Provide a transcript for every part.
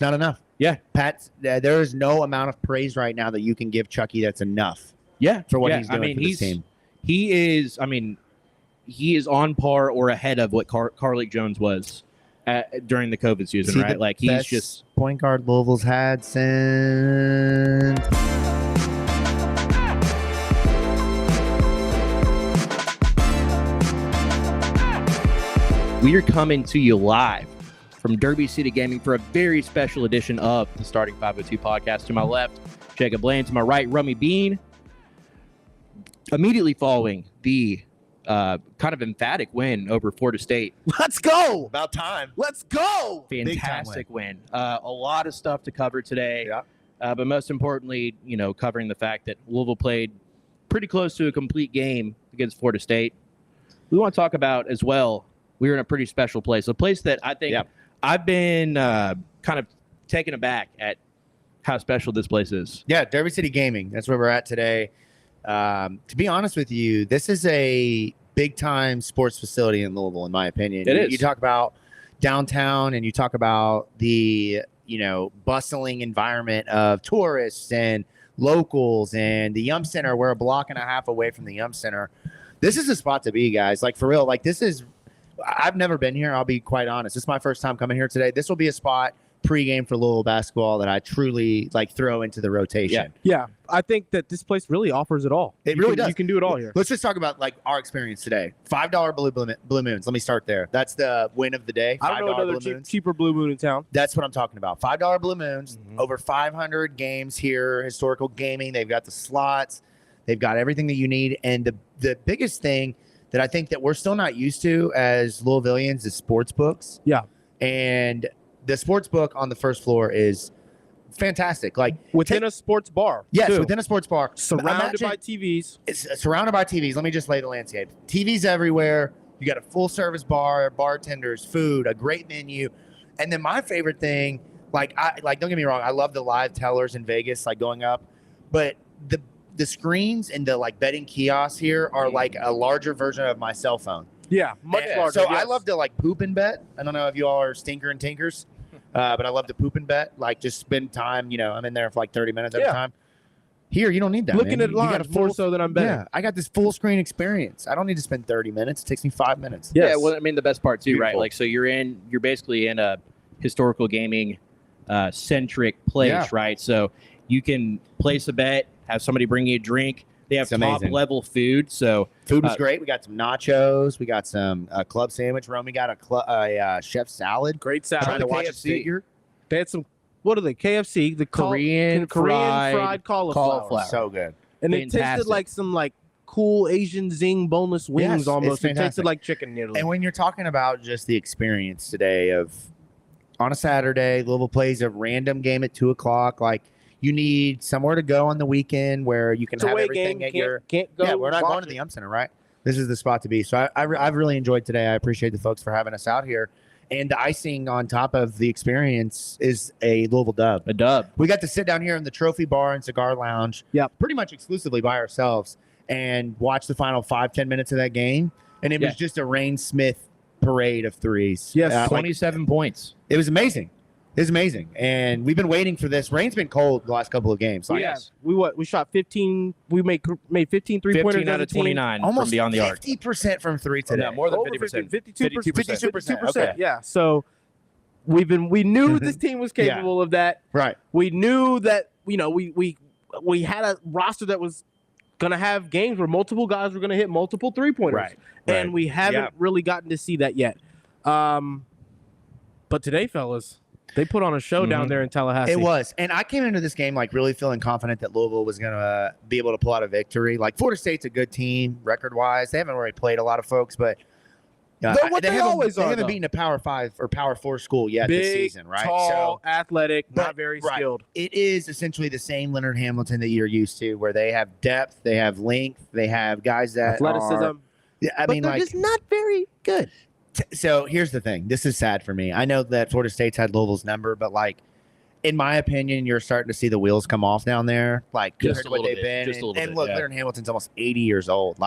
not enough. Yeah. Pat, there is no amount of praise right now that you can give Chucky that's enough. Yeah. For what he's doing for this team. He is on par or ahead of what Carlik Jones was during the COVID season, right? Like he's just point guard Louisville's had since. We are coming to you live from Derby City Gaming for a very special edition of the Starting 502 podcast. To my left, Jacob Lane. To my right, Rummy Bean. Immediately following the kind of emphatic win over Florida State. Let's go. About time. Let's go. Fantastic win. A lot of stuff to cover today. Yeah. But most importantly, covering the fact that Louisville played pretty close to a complete game against Florida State. We want to talk about as well, we were in a pretty special place, a place that I think I've been kind of taken aback at how special this place is. Yeah, Derby City Gaming. That's where we're at today. To be honest with you, this is a big-time sports facility in Louisville, in my opinion. It is. You talk about downtown and you talk about the, bustling environment of tourists and locals and the Yum Center. We're a block and a half away from the Yum Center. This is a spot to be, guys. Like, for real. Like, I've never been here. I'll be quite honest. This is my first time coming here today. This will be a spot pregame for Louisville basketball that I truly throw into the rotation. Yeah. I think that this place really offers it all. It really does. You can do it all here. Let's just talk about our experience today. $5 Blue Moons. Let me start there. That's the win of the day. I don't know another cheaper Blue Moon in town. That's what I'm talking about. $5 Blue Moons. Over 500 games here. Historical gaming. They've got the slots. They've got everything that you need. And the biggest thing that I think that we're still not used to as Louisvillians is sports books. Yeah. And the sports book on the first floor is fantastic. Like within a sports bar. Yes, too. Within a sports bar. Surrounded by TVs. It's surrounded by TVs. Let me just lay the landscape. TVs everywhere. You got a full service bar, bartenders, food, a great menu. And then my favorite thing, don't get me wrong, I love the live tellers in Vegas, going up. But the screens and the betting kiosks here are like a larger version of my cell phone. Yeah, much larger. So I love to poop and bet. I don't know if you all are stinker and tinkers, but I love to poop and bet. Just spend time. I'm in there for 30 minutes at a time. Here, you don't need that. Looking man. at lines more so than I'm betting. Yeah, I got this full screen experience. I don't need to spend 30 minutes. It takes me 5 minutes. Yes. Yeah, well, the best part too, Beautiful. right? So you're basically in a historical gaming centric place, right? So you can place a bet, have somebody bring you a drink. They have top level food. So food was great. We got some nachos. We got some club sandwich. Romy got a chef salad. Great salad. Trying to watch a figure. They had some. What are they? KFC. The Korean fried cauliflower. So good. And it tasted like some cool Asian zing boneless wings almost. It tasted like chicken nearly. And when you're talking about just the experience today of on a Saturday, Louisville plays a random game at 2:00. You need somewhere to go on the weekend where you can have everything at your. Can't go. Yeah, we're not going to the Yum Center, right? This is the spot to be. So I've really enjoyed today. I appreciate the folks for having us out here. And the icing on top of the experience is a Louisville dub. A dub. We got to sit down here in the Trophy Bar and Cigar Lounge. Yeah. Pretty much exclusively by ourselves and watch the final 5-10 minutes of that game. And it was just a Reyne Smith parade of threes. Yes, 27 points. It was amazing. It's amazing, and we've been waiting for this. Reyne's been cold the last couple of games. We shot 15. We made 15 3-pointers 15 out of 29 almost from beyond the arc. 50% from three today. No, more than 50%. 52%. Okay. Yeah. So we knew this team was capable of that. Right. We knew that we had a roster that was gonna have games where multiple guys were gonna hit multiple 3-pointers. Right. And we haven't really gotten to see that yet. But today, fellas, they put on a show down there in Tallahassee. It was. And I came into this game really feeling confident that Louisville was going to be able to pull out a victory. Florida State's a good team record-wise. They haven't really played a lot of folks, but they haven't beaten a Power 5 or Power 4 school yet Big, this season, right? Tall, athletic, not very skilled. It is essentially the same Leonard Hamilton that you're used to, where they have depth, they have length, they have guys that athleticism. They're just not very good. So here's the thing. This is sad for me. I know that Florida State's had Louisville's number, but in my opinion, you're starting to see the wheels come off down there. Compared to what they've been. And look, Leonard Hamilton's almost 80 years old.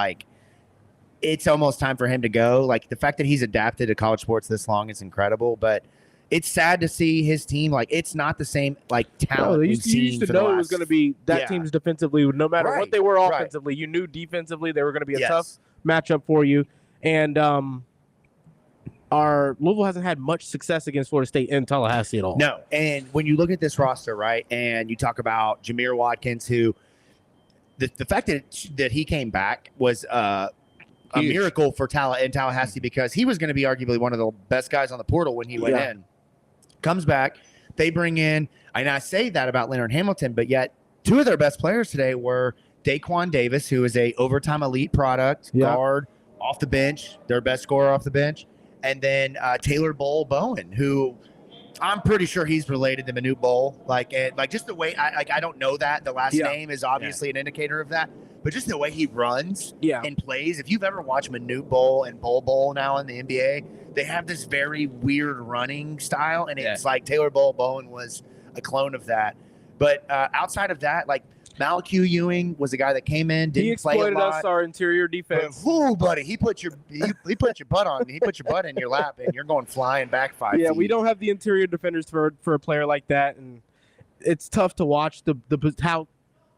It's almost time for him to go. The fact that he's adapted to college sports this long is incredible. But it's sad to see his team. Like, it's not the same, like, talent No, you we've used seen to for the know it was last- going to be that Yeah. team's defensively, no matter Right, what they were right. offensively. You knew defensively they were going to be a Yes. tough matchup for you. And our Louisville hasn't had much success against Florida State in Tallahassee at all. No, and when you look at this roster, right, and you talk about Jameer Watkins, who the fact that he came back was a Huge. miracle for Tallahassee, because he was going to be arguably one of the best guys on the portal when he went Yeah. in. Comes back, they bring in, and I say that about Leonard Hamilton, but yet two of their best players today were Daquan Davis, who is a overtime elite product, Yeah. guard off the bench, their best scorer off the bench, and then Taylor Bowen, who I'm pretty sure he's related to Manute Bol. Like just the way I don't know that the last Yeah. name is obviously an indicator of that, but just the way he runs Yeah. and plays. If you've ever watched Manute Bol and Bol now in the NBA, they have this very weird running style, and it's like Taylor Bowen was a clone of that. But outside of that, like Malachi Ewing was a guy that came in, He didn't play a exploited lot. us, our interior But, defense. whoo, buddy, he put your butt on. He put your butt in your lap, and you're going flying back 5 Yeah, feet. we don't have the interior defenders for a player like that, and it's tough to watch the how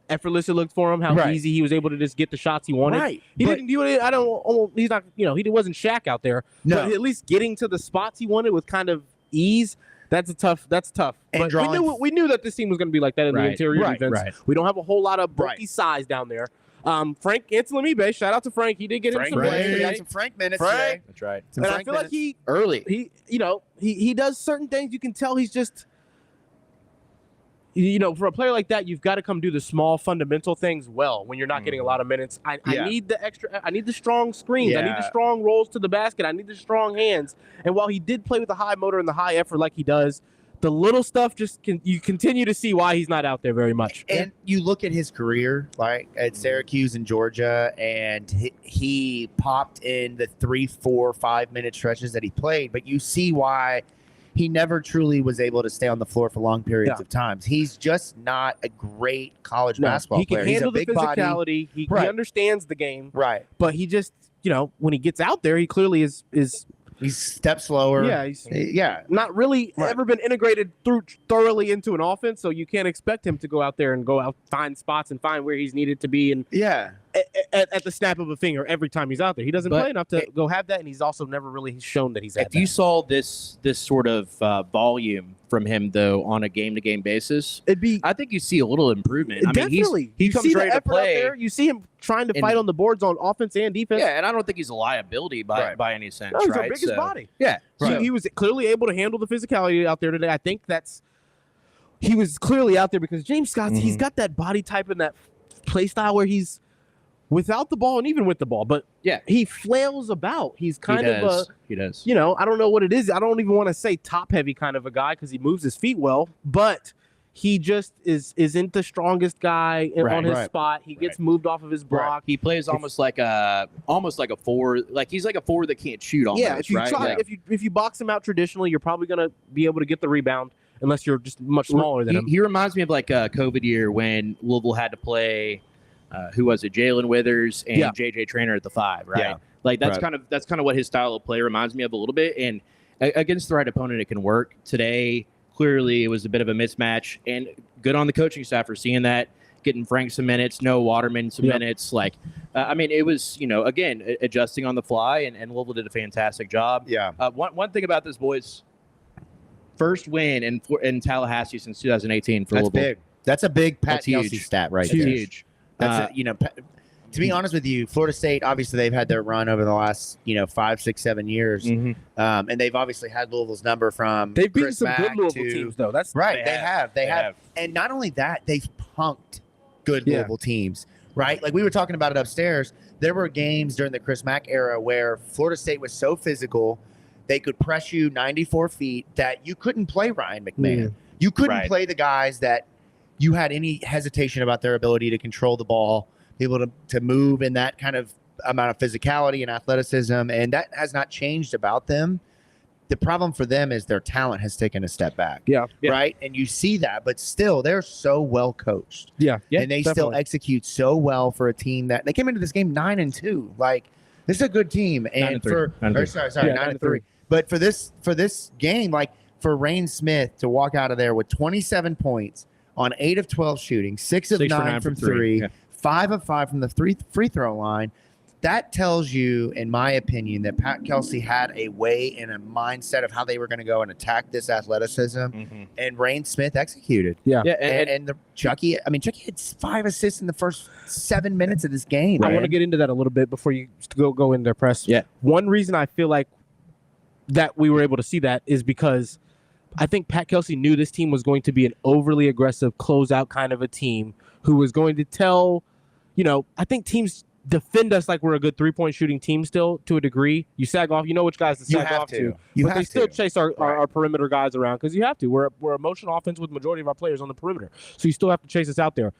effortless it looked for him, how Right. easy he was able to just get the shots he wanted. Right. He but- didn't do it. I don't. Almost, he's not. He wasn't Shaq out there. No. But at least getting to the spots he wanted with kind of ease. That's tough. And But drawing- we knew that this team was going to be like that in the Right, interior right, defense. right. We don't have a whole lot of bulky Right. size down there. Frank Anselmibe, shout out to Frank. He did get in some Frank, plays we got today. some Frank minutes Frank. today. That's right. Some And I Frank feel like minutes. Early. he does certain things. You can tell he's just, for a player like that, you've got to come do the small fundamental things well when you're not getting a lot of minutes. I Yeah. need the extra. I need the strong screens. I need the Yeah. strong rolls to the basket. I need the strong hands. And while he did play with the high motor and the high effort like he does, the little stuff you continue to see why he's not out there very much. And you look at his career, like at Syracuse and Georgia, and he popped in the 3, 4, 5 minute stretches that he played, but you see why he never truly was able to stay on the floor for long periods Yeah. of times. He's just not a great college No, basketball he can player. He's handle a big the body. physicality. He Right. understands the game, Right. but he just, when he gets out there, he clearly is He's step slower. yeah, he's Yeah. not really Right. ever been integrated thoroughly into an offense, so you can't expect him to go out there and go out, find spots and find where he's needed to be, and Yeah. at the snap of a finger every time he's out there. He doesn't But play enough to go have that, and he's also never really shown that he's had If you that. saw this sort of volume from him though on a game-to-game basis, It'd be I think you see a little improvement. I mean, definitely. he You comes see the ready to effort out play. there. You see him trying to And- fight on the boards on offense and defense. Yeah, and I don't think he's a liability by any sense. No, he's right? our biggest body. Yeah, So right. he was clearly able to handle the physicality out there today. I think he was clearly out there because James Scott, he's got that body type and that play style where he's without the ball and even with the ball, but Yeah. he flails about. He's kind he of does. He does. I don't know what it is. I don't even want to say top heavy kind of a guy because he moves his feet well, but he just isn't the strongest guy on his spot. He gets moved off of his block. He plays almost like a forward. Like he's like a forward that can't shoot. Almost, Yeah, if you right? try, Like, if you box him out traditionally, you're probably gonna be able to get the rebound unless you're just much smaller than him. He reminds me of like a COVID year when Louisville had to play. Who was it? Jalen Withers and Yeah. JJ Traynor at the 5, right? Yeah. Like that's Right. kind of what his style of play reminds me of a little bit. And against the right opponent, it can work. Today, clearly, it was a bit of a mismatch. And good on the coaching staff for seeing that, getting Frank some minutes, no Waterman some minutes. Like, I mean, it was again adjusting on the fly, and Louisville did a fantastic job. Yeah. One thing about this, boys, first win in Tallahassee since 2018 for That's Louisville. big. That's a big Pat That's Kelsey huge. stat right That's there. huge. That's to be honest with you, Florida State, obviously they've had their run over the last 5, 6, 7 years, Mhm. and they've obviously had Louisville's number from They've beaten Chris some Mack good Louisville to- teams, though. That's Right, they have, have. and not only that, they've punked good Yeah. Louisville teams. Right, like we were talking about it upstairs. There were games during the Chris Mack era where Florida State was so physical, they could press you 94 feet that you couldn't play Ryan McMahon. You couldn't Right. play the guys that you had any hesitation about their ability to control the ball, be able to move in that kind of amount of physicality and athleticism, and that has not changed about them. The problem for them is their talent has taken a step back. Yeah. Right? And you see that, but still they're so well coached. Yeah. And they still execute so well for a team that they came into this game 9-2. Like, this is a good team. And 9-3. 9-3. sorry, 9-3. But for this game, like, for Reyne Smith to walk out of there with 27 points on 8 of 12 shooting, 6 of 9 from 3, 5 of 5 from the free throw line, that tells you, in my opinion, that Pat Kelsey had a way and a mindset of how they were going to go and attack this athleticism, and Reyne Smith executed. And Chucky had 5 assists in the first 7 minutes of this game. I want to get into that a little bit before you go into their press. Yeah. One reason I feel like that we were able to see that is because I think Pat Kelsey knew this team was going to be an overly aggressive closeout kind of a team who was going to tell, I think teams defend us like we're a good three-point shooting team still to a degree. You sag off. You know which guys to sag off to. But they still chase our perimeter guys around because you have to. We're a motion offense with the majority of our players on the perimeter. So you still have to chase us out there.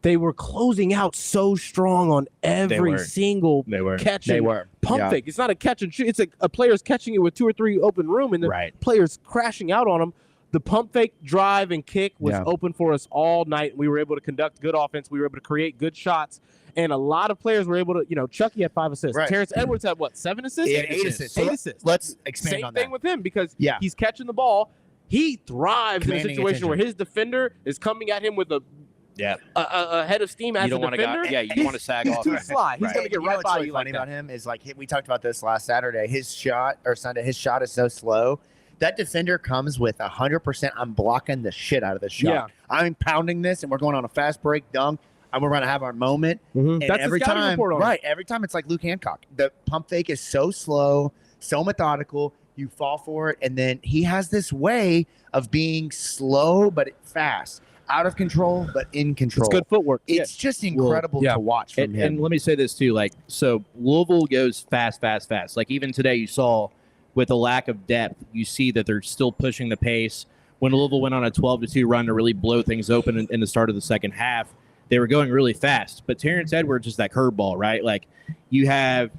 They were closing out so strong on every single catch. They were. Pump fake. It's not a catch and shoot. It's a player's catching it with 2 or 3 open room and the players crashing out on them. The pump fake, drive, and kick was open for us all night. We were able to conduct good offense. We were able to create good shots. And a lot of players were able to, Chucky had 5 assists. Terrence Edwards had, 7 assists? He had 8 assists. 8 assists. Let's expand on that. Same thing with him because he's catching the ball. He thrives in a situation where his defender is coming at him with a head of steam as a defender. You want to sag off. He's too sly. He's going to get right by you. What's funny about him is, we talked about this last Saturday. His shot is so slow. That defender comes with 100%. I'm blocking the shit out of the shot. Yeah. I'm pounding this, and we're going on a fast break dunk. And we're going to have our moment. And that's every time, every time it's like Luke Hancock. The pump fake is so slow, so methodical. You fall for it. And then he has this way of being slow but fast, out of control but in control. It's good footwork. It's just incredible to watch from him. And let me say this too. So Louisville goes fast. Even today you saw with a lack of depth, you see that they're still pushing the pace. When Louisville went on a 12-2 run to really blow things open in the start of the second half, they were going really fast, but Terrence Edwards is that curveball, right? Like you have,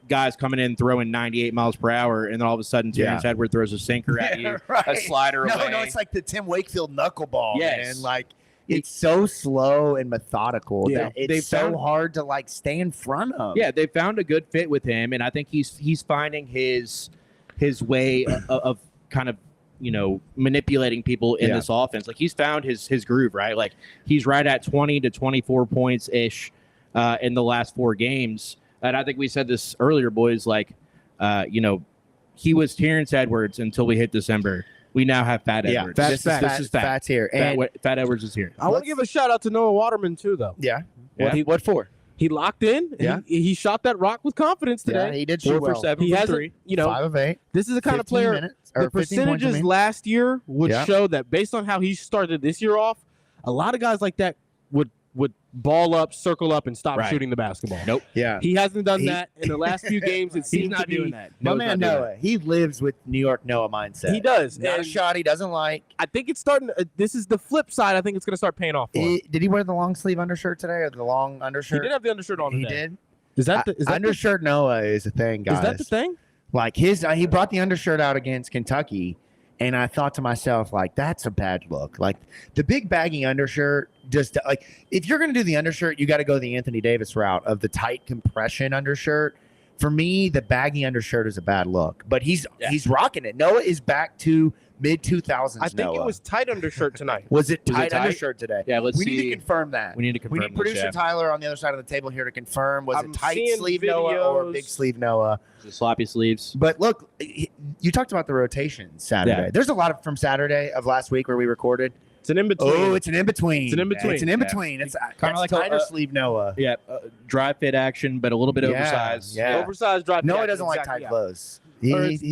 guys coming in throwing 98 miles per hour, and then all of a sudden Terrence Edwards throws a sinker at you, a slider away. No, it's like the Tim Wakefield knuckleball, man. It's so slow and methodical that it's so hard to stay in front of. Yeah, they found a good fit with him, and I think he's finding his way of kind of manipulating people in this offense. He's found his groove, right? He's right at 20 to 24 points ish in the last 4 games. And I think we said this earlier, boys. He was Terrence Edwards until we hit December. We now have Fatt Edwards. This is Fatt's here. Fatt Edwards is here. I want to give a shout out to Noah Waterman too, though. Yeah. What for? He locked in. Yeah. He shot that rock with confidence today. Yeah, he did shoot 4 for 7 he from has 3. 5 of 8. This is the kind of player. The percentages last year would show that based on how he started this year off, a lot of guys like that would ball up, circle up, and stop shooting the basketball. Nope. Yeah. He hasn't done that in the last few games. It seems not to be doing that. My man Noah, he lives with New York Noah mindset. He does. Not a shot he doesn't like. I think it's starting. This is the flip side. I think it's going to start paying off for him. Did he wear the long sleeve undershirt today or the long undershirt? He did have the undershirt on today. He did? Is that undershirt Noah is a thing, guys. Is that the thing? He brought the undershirt out against Kentucky, and I thought to myself, that's a bad look. The big baggy undershirt, just if you're going to do the undershirt, you got to go the Anthony Davis route of the tight compression undershirt. For me, the baggy undershirt is a bad look, but he's rocking it. Noah is back to mid-2000s. I think it was tight undershirt tonight. Was it tight undershirt today? Yeah, we need to confirm that. We need to confirm. We need producer Tyler on the other side of the table here to confirm. Was it tight sleeve videos. Noah or big sleeve Noah? The sloppy sleeves. But look, you talked about the rotation Saturday. There's a lot from Saturday of last week where we recorded. It's an in-between. Oh, it's an in-between. It's an in-between. It's an in-between. It's kind of like tighter sleeve Noah. Yeah, dry fit action, but a little bit oversized. Yeah. Oversized dry fit. Noah doesn't like tight clothes. It's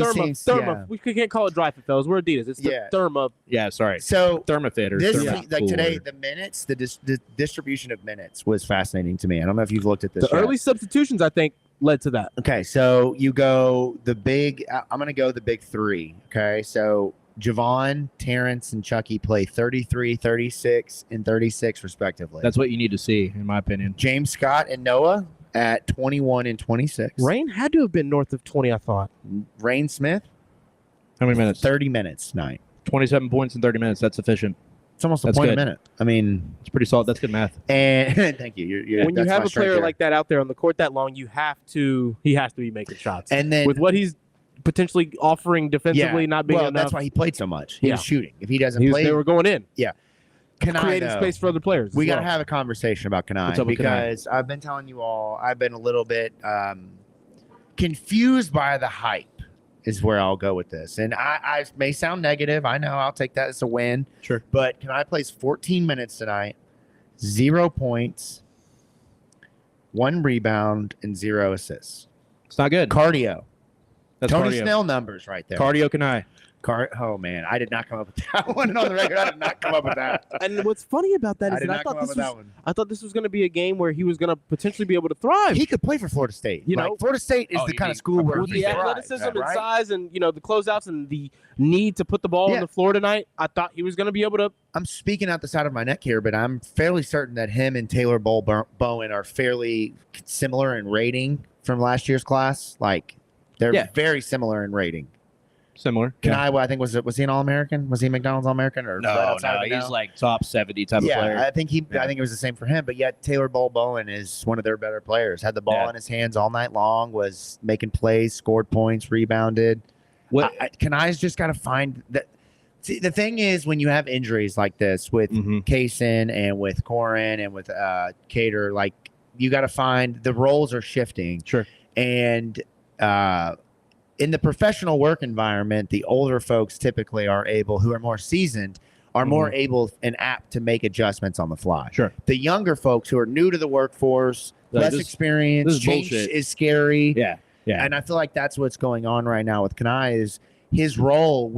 Therma. We can't call it dry fit, fellas. We're Adidas. It's the Therma. Yeah, sorry. So Thermafit or today, the minutes, the distribution of minutes was fascinating to me. I don't know if you've looked at this. The early substitutions, I think, led to that. Okay, so you go the big. I'm going to go the big 3. Okay, so Javon, Terrence, and Chucky play 33, 36, and 36 respectively. That's what you need to see, in my opinion. James Scott and Noah at 21 and 26. Reyne had to have been north of 20, I thought. Reyne Smith? How many minutes? 30 minutes tonight. 27 points in 30 minutes. That's sufficient. It's almost a point a minute. I mean, it's pretty solid. That's good math. And thank you. When you have a player like that out there on the court that long, he has to be making shots. And then with what he's potentially offering defensively, not being enough. That's why he played so much. He was shooting. If he doesn't They play, were going in. Yeah. Kanai, creating space for other players. We got to have a conversation about Kanai because I've been telling you all, I've been a little bit confused by the hype is where I'll go with this. And I may sound negative. I know. I'll take that as a win. Sure. But Kanai plays 14 minutes tonight, 0 points, 1 rebound, and 0 assists. It's not good. Cardio. That's Tony cardio. Snell numbers right there. Cardio Kanai. Oh, man. I did not come up with that one on the record. I did not come up with that. And what's funny about that is that I thought this was going to be a game where he was going to potentially be able to thrive. He could play for Florida State. You know, Florida State is the kind of school where with he the thrives, athleticism right? and size and, the closeouts and the need to put the ball on the floor tonight, I thought he was going to be able to. I'm speaking out the side of my neck here, but I'm fairly certain that him and Taylor Bowen are fairly similar in rating from last year's class. Like, they're very similar in rating. Similar. Kanai, I think, was he an All-American? Was he McDonald's All-American? Or No, he's like top 70 type of player. I think it was the same for him. But yet Taylor Bowen is one of their better players. Had the ball in his hands all night long, was making plays, scored points, rebounded. Kanai's just got to find that. See, the thing is, when you have injuries like this with Kaysen and with Corin and with Cater, like, you got to find the roles are shifting. Sure. And in the professional work environment, the older folks typically are able, who are more seasoned, are more able and apt to make adjustments on the fly. Sure. The younger folks who are new to the workforce, less experience, change is scary. Yeah. And I feel like that's what's going on right now with Kanai is his role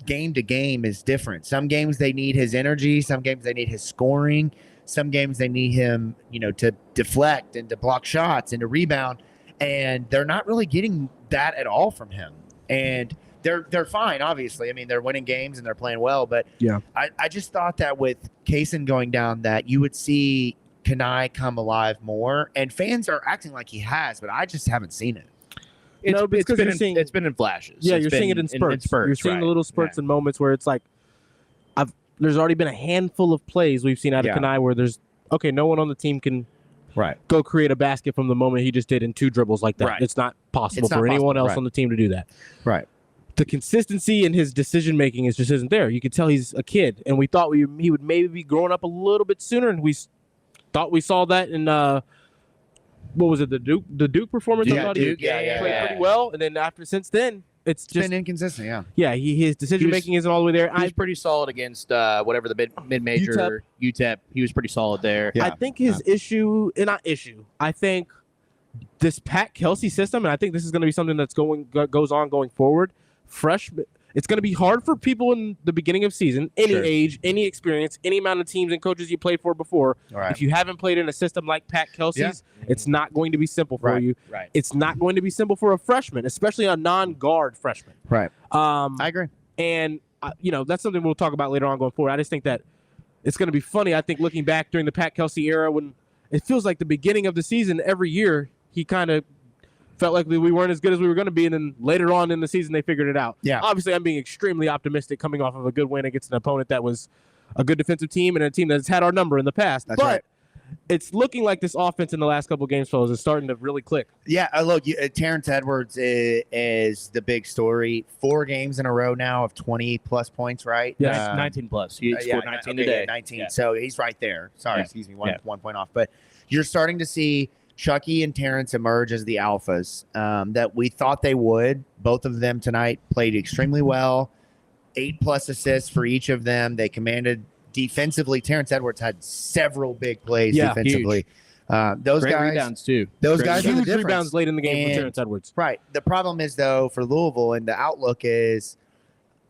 game to game is different. Some games they need his energy. Some games they need his scoring. Some games they need him, to deflect and to block shots and to rebound. And they're not really getting that at all from him. And they're fine, obviously. I mean, they're winning games and they're playing well. But I just thought that with Kaysen going down that you would see Kanai come alive more. And fans are acting like he has, but I just haven't seen it. It's been in flashes. Yeah, you're seeing it in spurts. You're seeing the little spurts and moments where it's like, there's already been a handful of plays we've seen out of Kanai where there's, no one on the team can go create a basket from the moment he just did in 2 dribbles like that. It's not possible for anyone else on the team to do that. Right. The consistency in his decision making just isn't there. You could tell he's a kid, and we thought he would maybe be growing up a little bit sooner, and we thought we saw that in what was it, the Duke performance? I thought he played pretty well, and then since then it's just been inconsistent. His decision making isn't all the way there. He was pretty solid against whatever the mid-major UTEP. He was pretty solid there. I think his I think this Pat Kelsey system, and I think this is going to be something that's goes on going forward. It's going to be hard for people in the beginning of season, any age, any experience, any amount of teams and coaches you played for before. Right. If you haven't played in a system like Pat Kelsey's, it's not going to be simple for you. Right. It's not going to be simple for a freshman, especially a non-guard freshman. Right. I agree. And, that's something we'll talk about later on going forward. I just think that it's going to be funny, I think, looking back during the Pat Kelsey era when it feels like the beginning of the season every year, he kind of felt like we weren't as good as we were going to be, and then later on in the season they figured it out. Yeah. Obviously, I'm being extremely optimistic coming off of a good win against an opponent that was a good defensive team and a team that's had our number in the past. That's right. It's looking like this offense in the last couple of games, fellas, is starting to really click. Yeah, look, Terrence Edwards is the big story. 4 games in a row now of 20-plus points, right? Yeah, 19-plus. He scored 19 today. 19. Yeah. So he's right there. Sorry, excuse me, one point off. But you're starting to see Chucky and Terrence emerge as the alphas that we thought they would. Both of them tonight played extremely well. 8+ assists for each of them. They commanded defensively. Terrence Edwards had several big plays defensively. Those Great guys, rebounds too. Those guys, huge rebounds late in the game from Terrence Edwards. Right. The problem is though for Louisville, and the outlook is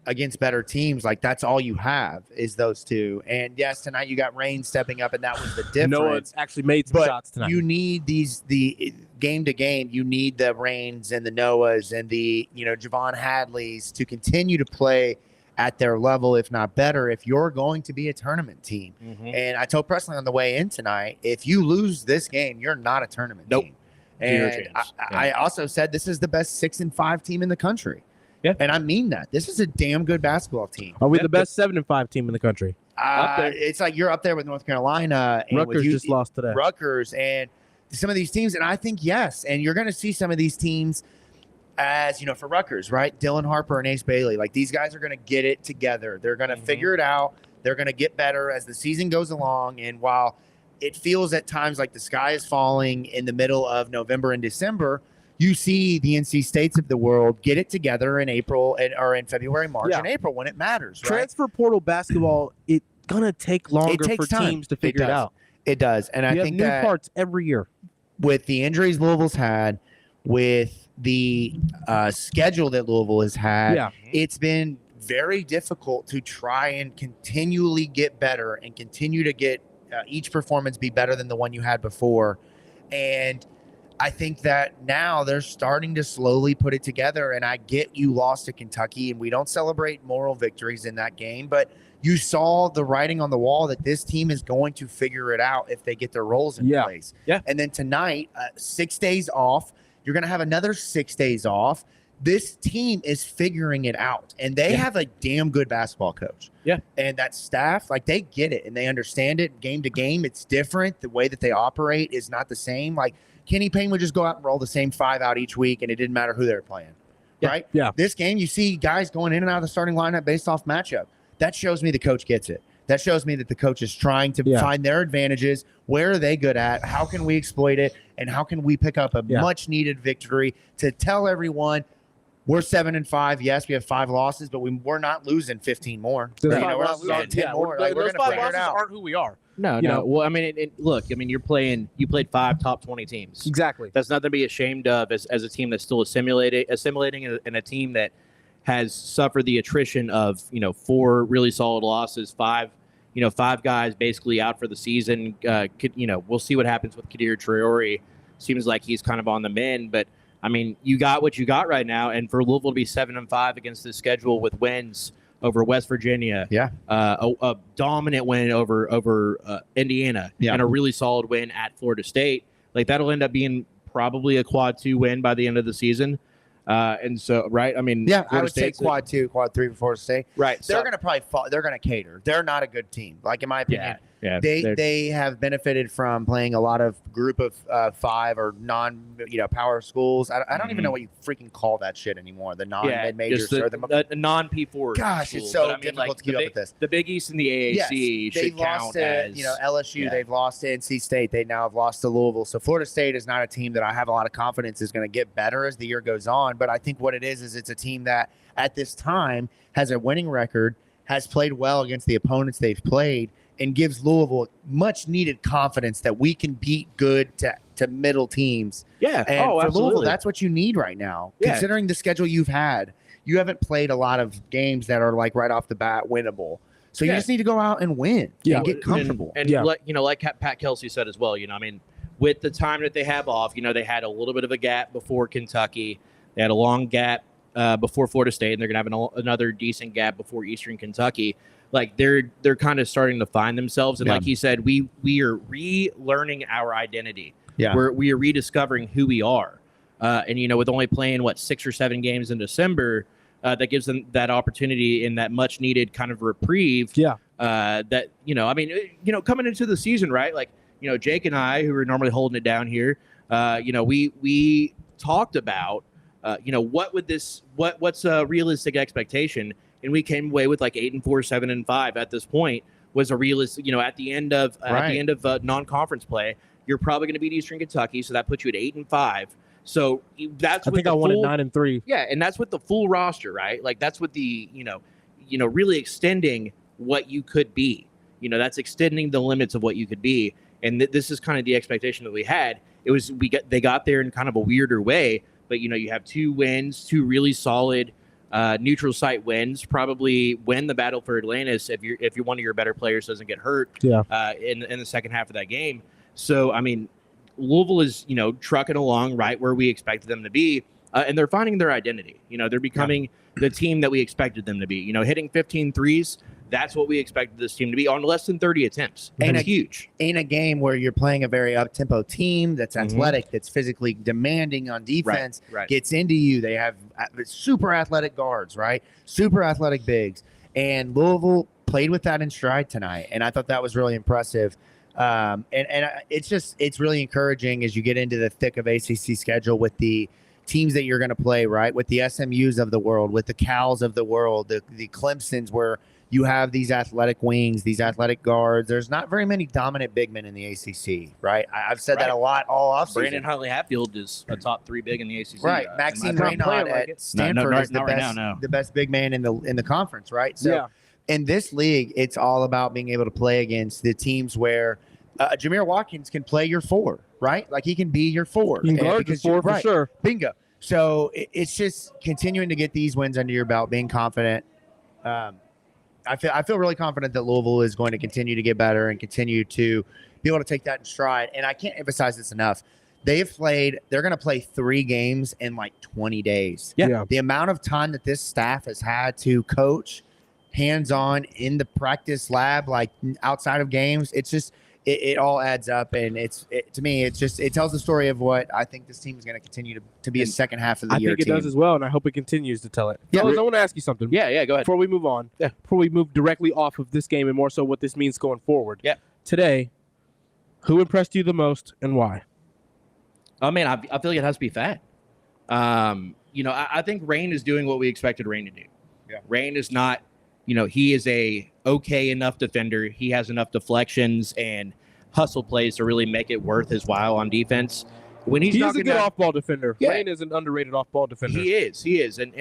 against better teams, like that's all you have is those two. And yes, tonight you got Reyne stepping up, and that was the difference. Noah's actually made some shots tonight. You need the game to game. You need the Reynes and the Noahs and the Javon Hadleys to continue to play at their level, if not better, if you're going to be a tournament team. And I told Presley on the way in tonight, if you lose this game, you're not a tournament team. And I also said this is the best 6-5 team in the country. Yeah. And I mean that. This is a damn good basketball team. Are we the best 7-5 team in the country? Up there. It's like you're up there with North Carolina. And Rutgers just lost today. Rutgers and some of these teams. And I think, yes. And you're going to see some of these teams as, for Rutgers, right? Dylan Harper and Ace Bailey, like these guys are going to get it together. They're going to figure it out. They're going to get better as the season goes along. And while it feels at times like the sky is falling in the middle of November and December, you see the NC States of the world get it together in April or in February, March, and April when it matters. Right? Transfer portal basketball, it's gonna take longer for teams to figure it out. It does, and I think new parts every year. With the injuries Louisville's had, with the schedule that Louisville has had, it's been very difficult to try and continually get better and continue to get each performance be better than the one you had before, and I think that now they're starting to slowly put it together. And I get you lost to Kentucky, and we don't celebrate moral victories in that game, but you saw the writing on the wall that this team is going to figure it out if they get their roles in place. Yeah. And then tonight, 6 days off, you're going to have another 6 days off. This team is figuring it out, and they have a damn good basketball coach. Yeah. And that staff, like they get it and they understand it game to game. It's different. The way that they operate is not the same. Like, Kenny Payne would just go out and roll the same 5 out each week, and it didn't matter who they were playing, right? Yeah. This game, you see guys going in and out of the starting lineup based off matchup. That shows me the coach gets it. That shows me that the coach is trying to find their advantages. Where are they good at? How can we exploit it? And how can we pick up a much-needed victory to tell everyone we're 7-5. Yes, we have 5 losses, but we're not losing 15 more. We're not losing 10 more. Like, we're going to figure it out. Aren't who we are. No. Well, I mean, look, I mean, you played 5 top 20 teams. Exactly. That's nothing to be ashamed of as a team that's still assimilating, and a team that has suffered the attrition of 4 really solid losses, 5 guys basically out for the season. We'll see what happens with Kadir Traore. Seems like he's kind of on the mend, but I mean, you got what you got right now, and for Louisville to be 7-5 against this schedule with wins over West Virginia, a dominant win over Indiana, and a really solid win at Florida State, like that'll end up being probably a quad 2 win by the end of the season. And so, right? I mean, I would say quad 2, quad 3 before State. Right. They're going to probably they're going to cater. They're not a good team. Like, in my opinion, they have benefited from playing a lot of group of 5 or power schools. I don't even know what you freaking call that shit anymore. The non-mid majors or the non-P4. Gosh, it's so difficult to keep up with this. The Big East and the AAC should count as LSU. They've lost to NC State. They now have lost to Louisville. So Florida State is not a team that I have a lot of confidence is going to get better as the year goes on. But I think what it is it's a team that at this time has a winning record, has played well against the opponents they've played, and gives Louisville much needed confidence that we can beat good to middle teams. Yeah. And for absolutely. Louisville, that's what you need right now. Yeah. Considering the schedule you've had, you haven't played a lot of games that are like right off the bat winnable. So you just need to go out and win and get comfortable. And like Pat Kelsey said as well, I mean, with the time that they have off, they had a little bit of a gap before Kentucky. They had a long gap before Florida State, and they're going to have another decent gap before Eastern Kentucky. Like they're kind of starting to find themselves, and like he said, we are relearning our identity. Yeah, we are rediscovering who we are, and with only playing 6 or 7 games in December, that gives them that opportunity and that much needed kind of reprieve. Yeah, that I mean, coming into the season, right? Like Jake and I, who are normally holding it down here, we talked about what's a realistic expectation. And we came away with 8-4, 7-5 at this point was a realistic. At the end of non-conference play, you're probably going to beat Eastern Kentucky, so that puts you at 8-5. So that's I think I wanted 9-3. Yeah, and that's with the full roster, right? Like that's with the really extending what you could be. That's extending the limits of what you could be. And this is kind of the expectation that we had. They got there in kind of a weirder way, but you have 2 wins, 2 really solid neutral site wins. Probably win the battle for Atlantis if one of your better players doesn't get hurt. In the second half of that game. So I mean, Louisville is trucking along right where we expected them to be, and they're finding their identity. They're becoming the team that we expected them to be. Hitting 15 threes. That's what we expected this team to be on less than 30 attempts. And it's huge. In a game where you're playing a very up-tempo team that's athletic, that's physically demanding on defense, gets into you. They have super athletic guards, right? Super athletic bigs. And Louisville played with that in stride tonight, and I thought that was really impressive. And it's really encouraging as you get into the thick of ACC schedule with the teams that you're going to play, right? With the SMUs of the world, with the Cals of the world, the Clemsons, where you have these athletic wings, these athletic guards. There's not very many dominant big men in the ACC, right? I've said that a lot all offseason. Brandon Huntley-Hatfield is a top 3 big in the ACC. Right. Maxime Reyne at Stanford is the best big man in the conference, right? So in this league, it's all about being able to play against the teams where Jameer Watkins can play your 4, right? Like he can be your 4. He can guard your 4 for sure. Bingo. So it's just continuing to get these wins under your belt, being confident. I feel really confident that Louisville is going to continue to get better and continue to be able to take that in stride. And I can't emphasize this enough. They're going to play 3 games in like 20 days. Yeah. The amount of time that this staff has had to coach hands-on in the practice lab, like outside of games, it's just, it all adds up, and to me, it tells the story of what I think this team is going to continue to be a second half of the year. I think it does as well, and I hope it continues to tell it. Yeah, Fellas, I want to ask you something. Yeah, go ahead. Before we move on, before we move directly off of this game and more so what this means going forward. Yeah. Today, who impressed you the most and why? I mean, I feel like it has to be Fatt. I think Reyne is doing what we expected Reyne to do. Yeah. Reyne is not, he is a okay enough defender. He has enough deflections and hustle plays to really make it worth his while on defense. When he's a good off-ball defender. Yeah. Reyne is an underrated off-ball defender. He is. And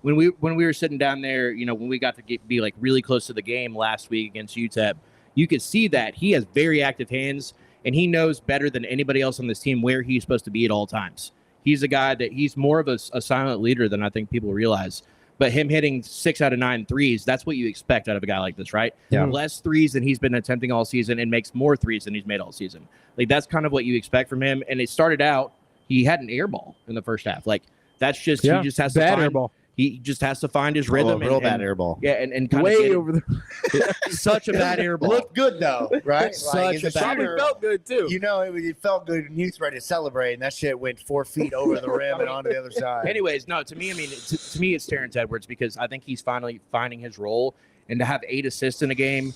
when we were sitting down there, when we got to be like really close to the game last week against UTEP, you could see that he has very active hands, and he knows better than anybody else on this team where he's supposed to be at all times. He's a guy that he's more of a silent leader than I think people realize. But him hitting 6 out of 9 threes, that's what you expect out of a guy like this, right? Yeah. Less threes than he's been attempting all season and makes more threes than he's made all season. Like, that's kind of what you expect from him. And it started out, he had an air ball in the first half. Like, that's just, he just has to find, air ball. He just has to find his rhythm. Real bad air ball. Yeah, and kind way of over the such a bad air ball. Looked good though, right? Such a bad probably air felt good too. It felt good and he was ready to celebrate, and that shit went 4 feet over the rim and onto the other side. Anyways, no, to me, to me, it's Terrence Edwards, because I think he's finally finding his role, and to have 8 assists in a game,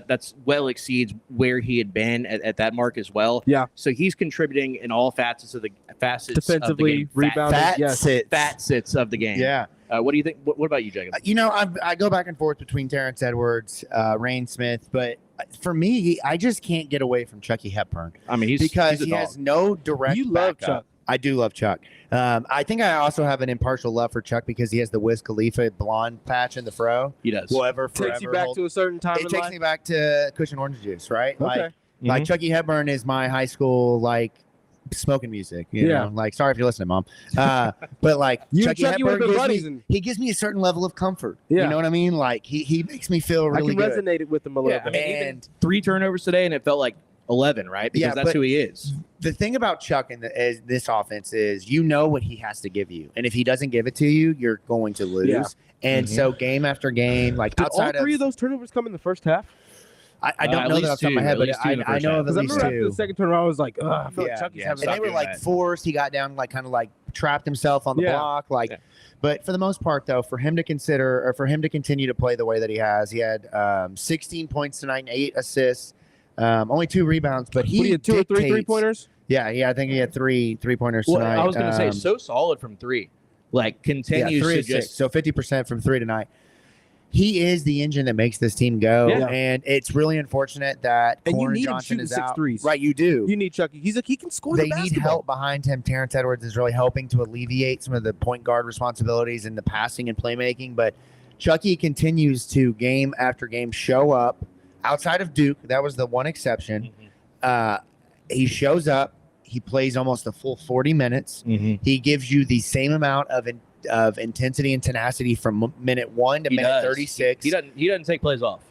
that's well exceeds where he had been at that mark as well. Yeah. So he's contributing in all facets defensively, of the game. rebounding, Fat sits of the game. Yeah. What do you think? What about you, Jacob? I go back and forth between Terrence Edwards, Reyne Smith, but for me, I just can't get away from Chucky Hepburn. I mean, because he's he has no direct. You love backup. Chuck. I do love Chuck. I think I also have an impartial love for Chuck because he has the Wiz Khalifa blonde patch in the fro. He does. Forever. Takes you back to a certain time. It takes me back to Cushion Orange Juice, right? Okay. Like Chucky Hepburn is my high school smoking music. You know? Like, sorry if you're listening, Mom. But like Chucky Hepburn he gives me a certain level of comfort. Yeah. You know what I mean? Like he makes me feel really good. I can resonate with him a little bit. I mean, even 3 turnovers today, and it felt like 11, right? Because that's who he is. The thing about Chuck in this offense is what he has to give you. And if he doesn't give it to you, you're going to lose. Yeah. And so game after game, like did outside all 3 of those turnovers come in the first half? I don't know that off the top of my head, but I know of at least 2. After the second turnaround, I was like, I feel like Chucky's having and they were like forced. He got down, like kind of like trapped himself on the block. But for the most part, though, for him to continue to play the way that he has, he had 16 points tonight and 8 assists. Only 2 rebounds, but he had 2 or 3 3-pointers. Yeah, I think he had 3 3-pointers tonight. I was going to say, so solid from 3, like continues 3 to of 6, just so 50% from 3 tonight. He is the engine that makes this team go, and it's really unfortunate that Corey Johnson is out. Threes. Right, you do. You need Chucky. He can score. They need help behind him. Terrence Edwards is really helping to alleviate some of the point guard responsibilities and the passing and playmaking, but Chucky continues to game after game show up. Outside of Duke, that was the one exception. He shows up. He plays almost a full 40 minutes. He gives you the same amount of intensity and tenacity from minute 1 to minute 36. He doesn't take plays off.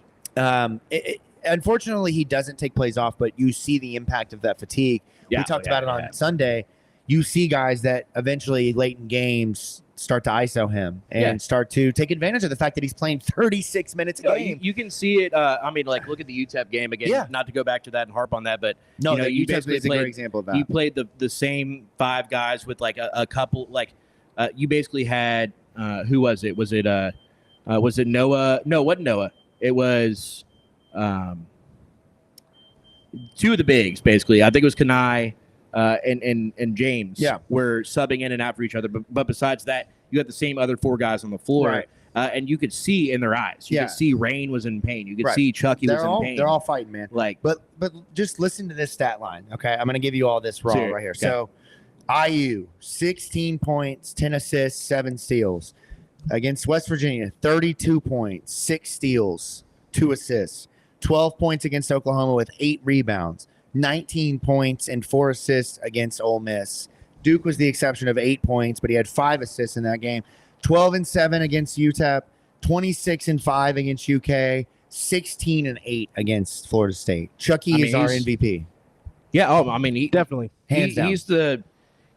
Unfortunately, he doesn't take plays off, but you see the impact of that fatigue. We talked about it on Sunday. You see guys that eventually late in games start to ISO him and start to take advantage of the fact that he's playing 36 minutes a game. You can see it. Look at the UTEP game again. Yeah. Not to go back to that and harp on that, but no, you UTEP is a great example of that. You played the same 5 guys with like a couple. Like you basically had who was it? Was it Noah? No, it wasn't Noah. It was 2 of the bigs basically. I think it was Kanai. and James were subbing in and out for each other. But besides that, you had the same other 4 guys on the floor. Right. And you could see in their eyes. You could see Reyne was in pain. You could see Chucky was in pain. They're all fighting, man. But just listen to this stat line, okay? I'm going to give you all this raw right here. Okay. So, IU, 16 points, 10 assists, 7 steals. Against West Virginia, 32 points, 6 steals, 2 assists. 12 points against Oklahoma with 8 rebounds. 19 points and 4 assists against Ole Miss. Duke was the exception of 8 points, but he had 5 assists in that game. 12-7 against UTEP, 26-5 against UK, 16-8 against Florida State. Chucky is our MVP. Yeah, he definitely hands down. He's the,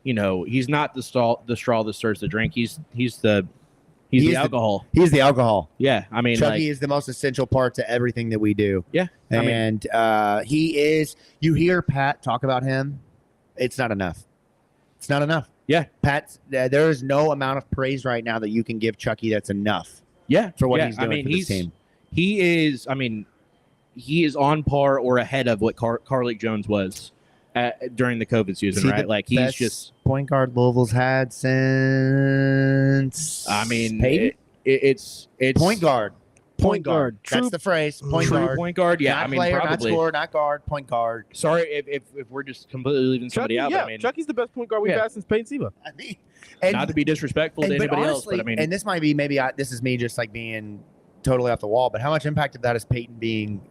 he's not the straw that stirs the drink. He's the alcohol. He's the alcohol. Yeah, Chucky is the most essential part to everything that we do. Yeah, and he is. You hear Pat talk about him. It's not enough. It's not enough. Yeah, Pat. There is no amount of praise right now that you can give Chucky that's enough. Yeah, for what he's doing for this team. He is. He is on par or ahead of what Carlik Jones was during the COVID season, right? Like he's just point guard Louisville's had since. It's point guard. Point guard. True, that's the phrase. Point guard. Point guard. Yeah, not player, probably. Not scorer, not guard. Point guard. Sorry if we're just completely leaving somebody out. Yeah, but Chucky's the best point guard we've had since Peyton Siva. Not to be disrespectful to anybody else, but and this might be this is me just like being totally off the wall. But how much impact of that is Peyton being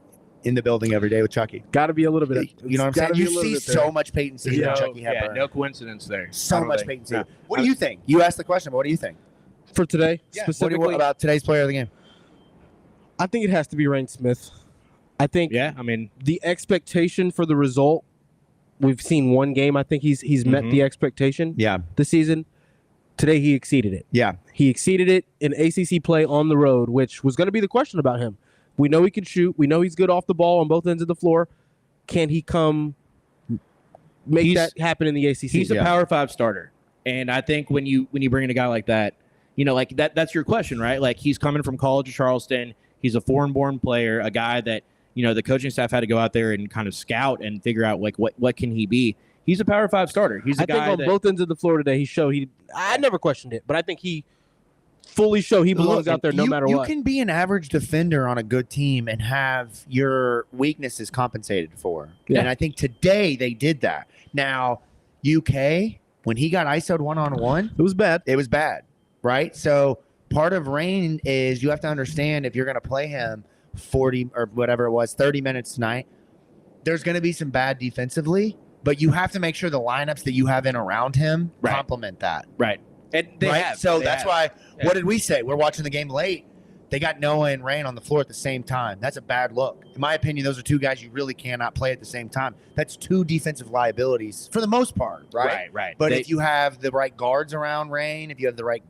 in the building every day with Chucky? Got to be a little bit. You know what I'm saying? You see so much Peyton Siva and Chucky Hepburn. Yeah, no coincidence there. So much Peyton Siva. What do you think? You asked the question, but what do you think? For today, specifically? What about today's player of the game? I think it has to be Reyne Smith. I think the expectation for the result, we've seen one game. I think he's met the expectation this season. Today he exceeded it. Yeah. He exceeded it in ACC play on the road, which was going to be the question about him. We know he can shoot. We know he's good off the ball on both ends of the floor. Can he come make that happen in the ACC? He's a Power 5 starter. And I think when you bring in a guy like that, like that's your question, right? Like he's coming from College of Charleston. He's a foreign-born player, a guy that, the coaching staff had to go out there and kind of scout and figure out like what can he be. He's a Power 5 starter. He's a guy think on both ends of the floor today, I never questioned it, but I think he fully showed he belongs out there no matter what. You can be an average defender on a good team and have your weaknesses compensated for. Yeah. And I think today they did that. Now, UK, when he got ISO'd one-on-one, it was bad. It was bad, right? So part of Reyne is you have to understand if you're going to play him 40 or whatever it was, 30 minutes tonight, there's going to be some bad defensively, but you have to make sure the lineups that you have in around him complement that. Right. And that's why, what did we say? We're watching the game late. They got Noah and Reyne on the floor at the same time. That's a bad look. In my opinion, those are 2 guys you really cannot play at the same time. That's 2 defensive liabilities for the most part, right? Right. But if you have the right guards around Reyne, if you have the right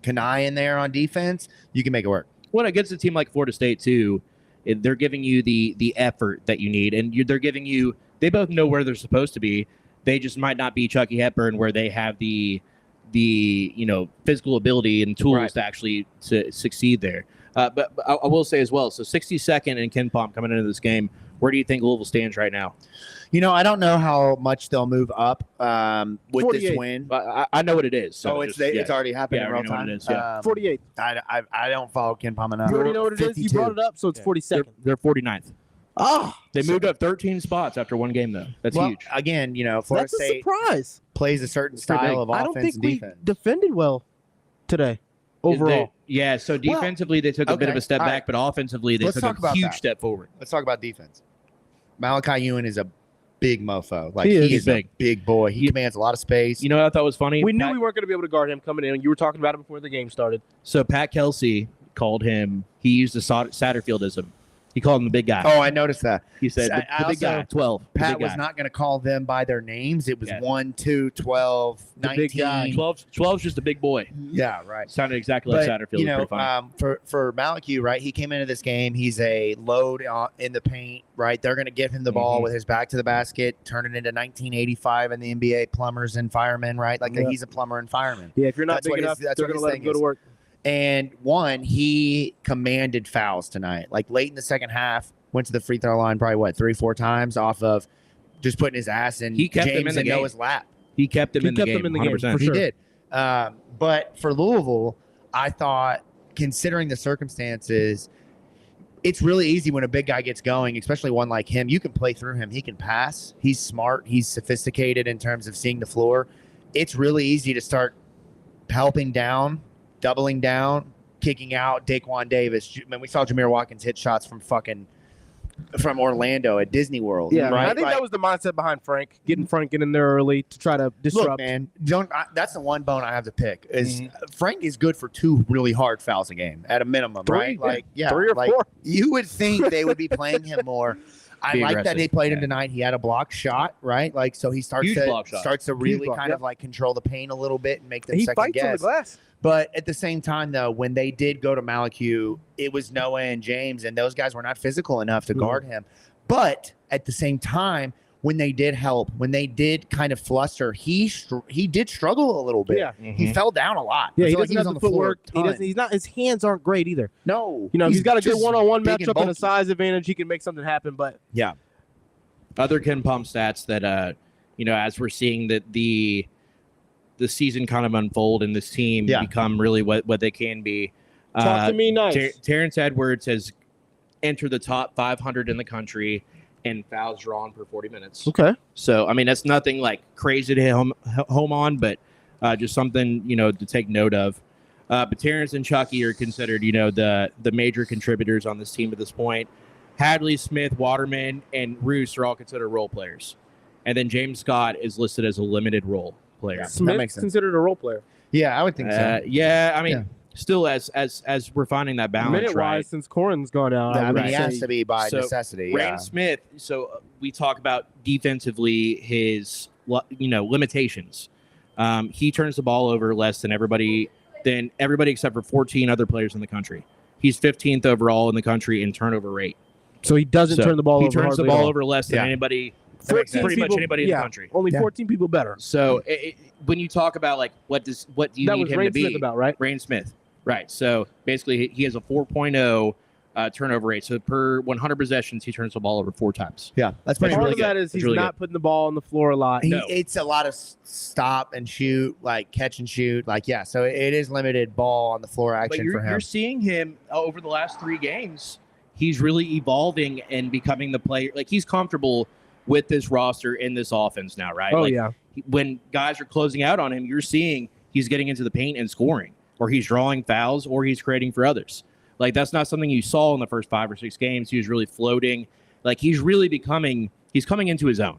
Kanai in there on defense, you can make it work. When it gets a team like Florida State too, they're giving you the effort that you need, and they're giving you. They both know where they're supposed to be. They just might not be Chucky Hepburn, where they have the physical ability and tools to actually to succeed there. But I will say as well. So 62nd and Ken Palm coming into this game. Where do you think Louisville stands right now? I don't know how much they'll move up with 48. This win. I know what it is. So it's already happened in real time. What it is, yeah. 48. I don't follow Ken Palm enough. You already know what it 52. Is? You brought it up, so it's 42nd. They're 49th. They moved up 13 spots after one game, though. That's huge. Again, Florida State surprise. Plays a certain style of offense and defense. We defended well today. Overall. So defensively they took a bit of a step back, but offensively they took a huge step forward. Let's talk about defense. Malachi Ewan is a big mofo. Like he is a big boy. He commands a lot of space. You know what I thought was funny? We knew we weren't going to be able to guard him coming in. You were talking about it before the game started. So Pat Kelsey called him. He used the Satterfieldism. He called him the big guy. Oh, I noticed that. He said the big guy, 12. Pat was not going to call them by their names. It was 1, 2, 12, 19. 12 is just a big boy. Yeah, right. Sounded exactly like Satterfield. For Malachi, right, he came into this game. He's a load in the paint, right? They're going to give him the ball with his back to the basket, turn it into 1985 in the NBA, plumbers and firemen, right? Like he's a plumber and fireman. Yeah, if you're not big enough, they're going to let him go to work. And he commanded fouls tonight. Like late in the second half, went to the free throw line probably 3-4 times off of just putting his ass in He kept him James in the and game. Noah's lap. He kept them He in the kept game. them in the game, 100%. for He sure. did. But for Louisville, I thought, considering the circumstances, it's really easy when a big guy gets going, especially one like him. You can play through him. He can pass. He's smart. He's sophisticated in terms of seeing the floor. It's really easy to start helping down, doubling down, kicking out Daquan Davis. Man, we saw Jameer Watkins hit shots from Orlando at Disney World. Yeah, right. I think that was the mindset behind Frank, getting in there early to try to disrupt. Look, man, that's the one bone I have to pick. Is Frank is good for 2 really hard fouls a game at a minimum, 3, right? Like, yeah, 3 or like, 4. You would think they would be playing him more. I Be like that aggressive, they played him yeah. tonight. He had a block shot, right? Like, so he starts Huge block shot. to really block, kind of like control the paint a little bit and make them He second fights on the guess. glass. But at the same time, though, when they did go to Malachi, it was Noah and James, and those guys were not physical enough to guard him. But at the same time, when they did help, when they did kind of fluster, he did struggle a little bit. Yeah. He fell down a lot. Yeah, I he feel like doesn't have was the footwork. a ton. He's not. His hands aren't great either. No, You know, he's got a good just one-on-one big and matchup and a bulky. size advantage. He can make something happen. But Yeah, Other Ken Palm stats that as we're seeing that the season kind of unfold and this team become really what they can be. talk to me nice. Terrence Edwards has entered the top 500 in the country in fouls drawn per 40 minutes. Okay. So I mean that's nothing like crazy to hit home on, but just something to take note of. But Terrence and Chucky are considered the major contributors on this team at this point. Hadley, Smith, Waterman, and Roos are all considered role players. And then James Scott is listed as a limited role player. Smith's makes sense. considered a role player. yeah, I would think so. Yeah, I mean, still as we're finding that balance, Minute-wise, right? since Corin's gone out, I mean, he say- has to be by So, necessity. Reyne Yeah. Smith. So we talk about defensively his limitations. He turns the ball over less than everybody except for 14 other players in the country. He's 15th overall in the country in turnover rate. So he doesn't turn the ball over. He turns the hardly at ball all. over less than anybody. 14 Pretty much people- anybody in the country. Only 14 people better. So when you talk about like what do you That need was him Reyne to be? Smith about, right? Reyne Smith, right? So basically, he has a 4.0 turnover rate. So per 100 possessions, he turns the ball over 4 times. Yeah, that's pretty Part really of good. that is That's he's really not putting the ball on the floor a lot. He, No. It's a lot of stop and shoot, like catch and shoot, so it is limited ball on the floor But action for him. you're seeing him over the last 3 games. He's really evolving and becoming the player. Like he's comfortable with this roster in this offense now, right? Oh like, yeah. When guys are closing out on him, you're seeing he's getting into the paint and scoring, or he's drawing fouls, or he's creating for others. Like that's not something you saw in the first 5 or 6 games. He was really floating. Like he's really he's coming into his own.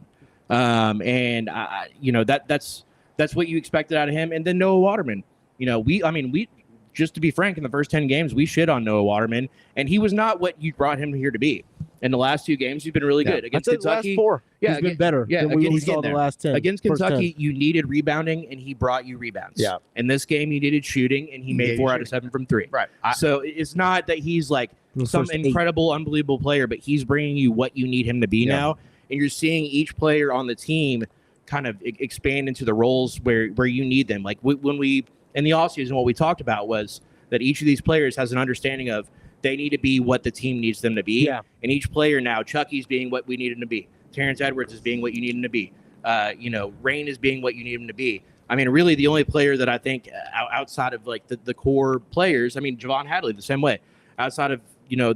And that's what you expected out of him. And then Noah Waterman, we just to be frank, in the first 10 games, we shit on Noah Waterman, and he was not what you brought him here to be. In the last 2 games, he's been really good against I'd say the Kentucky. last 4. Yeah, he's been better than we he's saw getting the there. last 10. Against First 10. Kentucky, you needed rebounding, and he brought you rebounds. Yeah. In this game, you needed shooting, and he made gave 4 you out of 7 from 3. Right. So it's not that he's like The some first 8. incredible, unbelievable player, but he's bringing you what you need him to be now. And you're seeing each player on the team kind of expand into the roles where you need them. Like when we, in the offseason, what we talked about was that each of these players has an understanding of they need to be what the team needs them to be. Yeah. And each player now, Chucky's being what we need him to be. Terrence Edwards is being what you need him to be. Reyne is being what you need him to be. I mean, really the only player that I think outside of like the core players, I mean, Javon Hadley the same way. Outside of,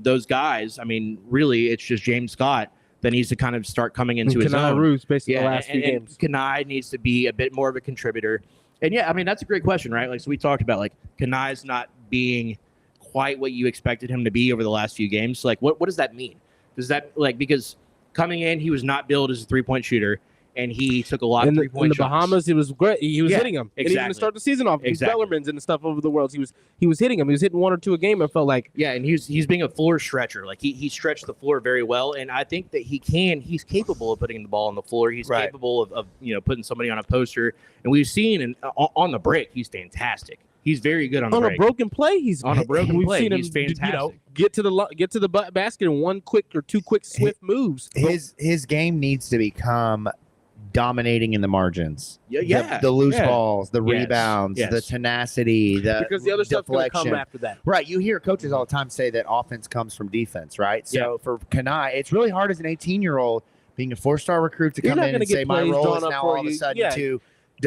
those guys, I mean, really it's just James Scott that needs to kind of start coming into his own. Roos, basically the last few games. Kanai needs to be a bit more of a contributor. And yeah, I mean, that's a great question, right? Like, so we talked about like Kanai's not being quite what you expected him to be over the last few games. So, like, what does that mean? Does that because coming in, he was not billed as a 3-point shooter, and he took a lot of 3-point in the shots. Bahamas, it was great. He was hitting them. And even exactly. to start the season off, Exactly. Bellarmines and stuff over the world, he was hitting them. He was hitting 1 or 2 a game. I felt like And he's being a floor stretcher. Like he stretched the floor very well, and I think that he's capable of putting the ball on the floor. He's capable of putting somebody on a poster. And we've seen on the break, he's fantastic. He's very good on the break. a broken play. He's On a broken we've play, seen him, he's fantastic. get to the basket in 1 quick or 2 quick swift moves. His game needs to become dominating in the margins. The loose balls, the rebounds, the tenacity, because the other stuff's going to deflection. come after that. Right. You hear coaches all the time say that offense comes from defense, right? So for Kanai, it's really hard as an 18-year-old being a 4-star recruit to You're come not in gonna and get say my plays role drawn is up now for all of a you. sudden Yeah. to You're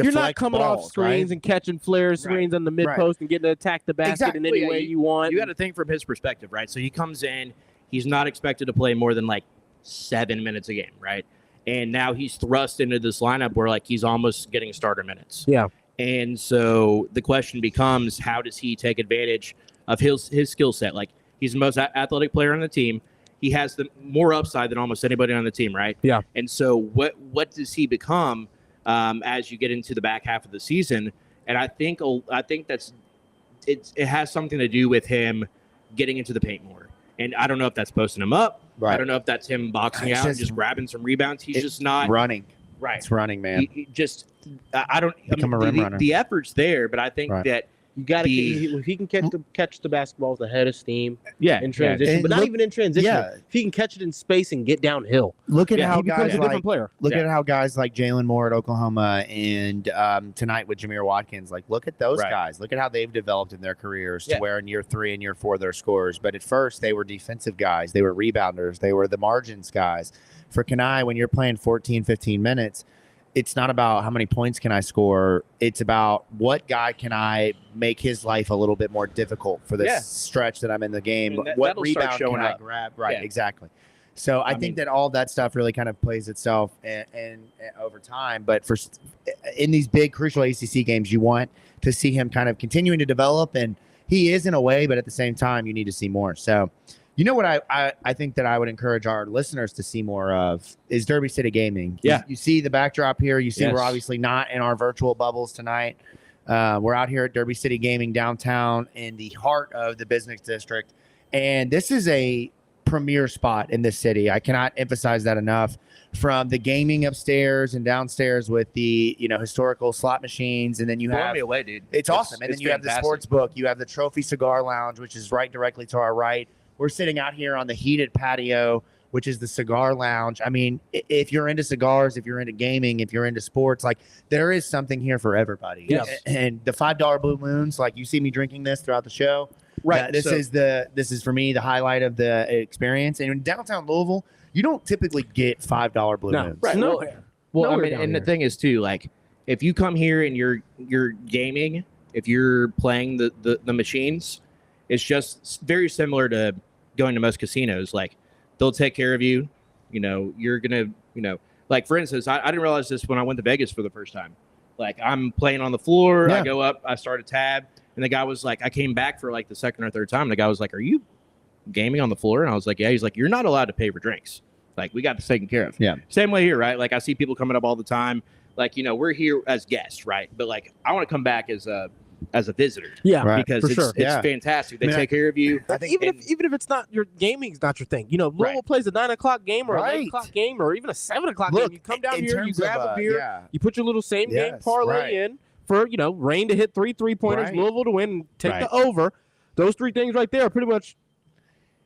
deflect not coming balls, off screens right? and catching flare screens on the mid post and getting to attack the basket in Exactly. any way you want. You got to think from his perspective, right? So he comes in, he's not expected to play more than like 7 minutes a game, right? And now he's thrust into this lineup where like he's almost getting starter minutes. Yeah. And so the question becomes, how does he take advantage of his skill set? Like, he's the most athletic player on the team. He has the more upside than almost anybody on the team, right? Yeah. And so what does he become as you get into the back half of the season? And I think that's it has something to do with him getting into the paint more. And I don't know if that's posting him up. Right. I don't know if that's him boxing out and just grabbing some rebounds. He's just not running. right. It's running, man. He just I don't Become a rim runner. The effort's there, but I think that You got to if he can catch the basketball with the head of steam in transition, And but not look- even in transition. yeah. If he can catch it in space and get downhill, Look at how he becomes guys a different like player. at how guys like Jalen Moore at Oklahoma and tonight with Jameer Watkins. Like, look at those guys. Look at how they've developed in their careers to where in year 3 and year 4 they're scorers. But at first they were defensive guys. They were rebounders. They were the margins guys. For Kenai, when you're playing 14, 15 minutes, it's not about how many points can I score. It's about what guy can I make his life a little bit more difficult for this stretch that I'm in the game. And What that'll start rebound showing can I up. grab? Right, Yeah. exactly. So I think that all that stuff really kind of plays itself and over time. But in these big crucial ACC games, you want to see him kind of continuing to develop, and he is in a way. But at the same time, you need to see more. So, you know what I think that I would encourage our listeners to see more of is Derby City Gaming. Yeah. You see the backdrop here. You see Yes. we're obviously not in our virtual bubbles tonight. We're out here at Derby City Gaming downtown in the heart of the business district. And this is a premier spot in this city. I cannot emphasize that enough. From the gaming upstairs and downstairs with the historical slot machines, and then you Blowing have me away, dude. it's awesome. And then you have the sports book. You have the Trophy Cigar Lounge, which is right directly to our right. We're sitting out here on the heated patio, which is the cigar lounge. I mean, if you're into cigars, if you're into gaming, if you're into sports, like there is something here for everybody. Yes. And the $5 Blue Moons, like you see me drinking this throughout the show. Right. This is for me the highlight of the experience. And in downtown Louisville, you don't typically get $5 Blue Moons. Right. No. Well, I Nowhere mean, down and the here. thing is too, like, if you come here and you're gaming, if you're playing the machines, it's just very similar to going to most casinos. Like, they'll take care of you. You're gonna, like for instance, I didn't realize this when I went to Vegas for the first time. Like, I'm playing on the floor. Yeah. I go up, I start a tab, and the guy was like, I came back for like the second or third time. And the guy was like, "Are you gaming on the floor?" And I was like, "Yeah." He's like, "You're not allowed to pay for drinks. Like, we got this taken care of." Yeah. Same way here, right? Like, I see people coming up all the time. Like, we're here as guests, right? But like, I want to come back as a visitor. Yeah, Right. Because for it's sure. Yeah. fantastic. They I mean, take care of you. I think even if it's not your gaming's not your thing. Louisville plays a 9:00 game or a Right. 8:00 game or even a 7:00 Look, game. You come down in here, you terms grab of, a beer, yeah. you put your little same game Yes, parlay right. in for Reyne to hit 3-pointers, Right. Louisville to win, and take Right. the over. Those 3 things right there are pretty much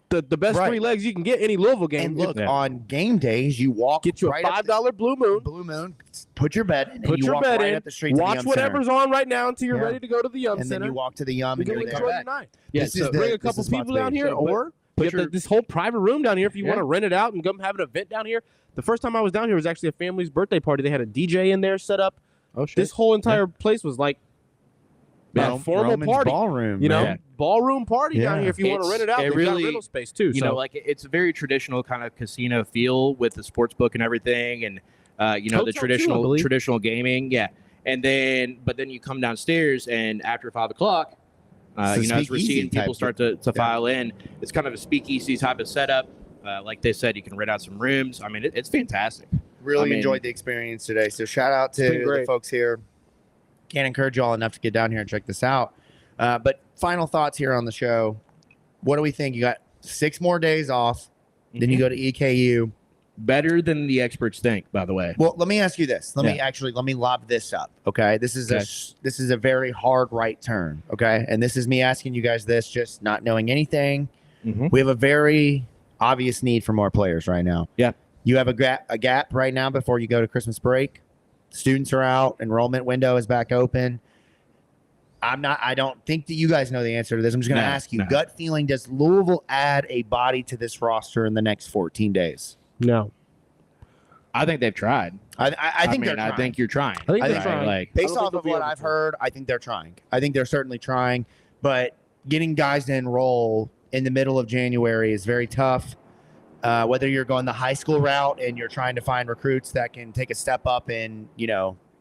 the best Right. 3 legs you can get any Louisville game. And look, Yeah. on game days, you walk Get you a right up $5 Blue Moon. Blue Moon, put your bet in, Put and you your walk bet right in, up the street to the watch Yum whatever's Center. on right now until you're Yeah. ready to go to the Yum And then Center. you walk to the Yum You and can then enjoy come your back. night. Yeah, This so is the- Bring a this couple is the spot people to down be. here, So, or put you have your- this whole private room down here if you want to rent it out and come have an event down here. The first time I was down here was actually a family's birthday party. They had a DJ in there set up. Oh shit. This whole entire place was like a formal Roman's party. ballroom, You know, man. ballroom party down Yeah. here if you want to rent it out. It They've really- got rental space too. You know, like it's a very traditional kind of casino feel with the sports book and everything, and the Hotel too, I traditional believe. traditional gaming. Yeah, but then you come downstairs, and after 5 o'clock, It's a as we're speakeasy seeing people type start thing. to file in, it's kind of a speakeasy type of setup. Like they said, you can rent out some rooms. I mean, it's fantastic. Really I mean- enjoyed the experience today. So shout out It's been to the great. folks here. Can't encourage you all enough to get down here and check this out. But final thoughts here on the show. What do we think? You got 6 more days off. Then you go to EKU. Better than the experts think, by the way. Well, let me ask you this. Let me lob this up. Okay, this is a very hard right turn. Okay, and this is me asking you guys this, just not knowing anything. Mhm. We have a very obvious need for more players right now. Yeah. You have a gap right now before you go to Christmas break. Students are out. Enrollment window is back open. I don't think that you guys know the answer to this. I'm just going to ask you. No. Gut feeling, does Louisville add a body to this roster in the next 14 days? No. I think they've tried. I think they're trying. I think you're trying. I think I they're think- trying. Like, Based I don't off think of they'll be what able I've to. heard, I think they're trying. I think they're certainly trying, but getting guys to enroll in the middle of January is very tough. Whether you're going the high school route and you're trying to find recruits that can take a step up in,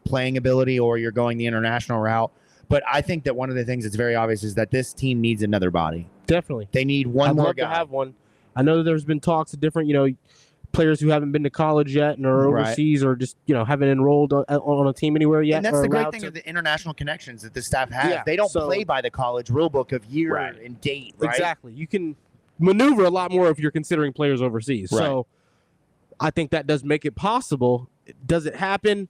playing ability, or you're going the international route. But I think that one of the things that's very obvious is that this team needs another body. Definitely. They need one I'd more love guy. to have one. I know that there's been talks of different, players who haven't been to college yet and are Right. overseas or just, haven't enrolled on a team anywhere yet. And that's or the great allowed thing to- of the international connections that the staff has. Yeah, They don't so- play by the college rule book of year Right. and date, right? Exactly. You can maneuver a lot more if you're considering players overseas. Right. So I think that does make it possible. Does it happen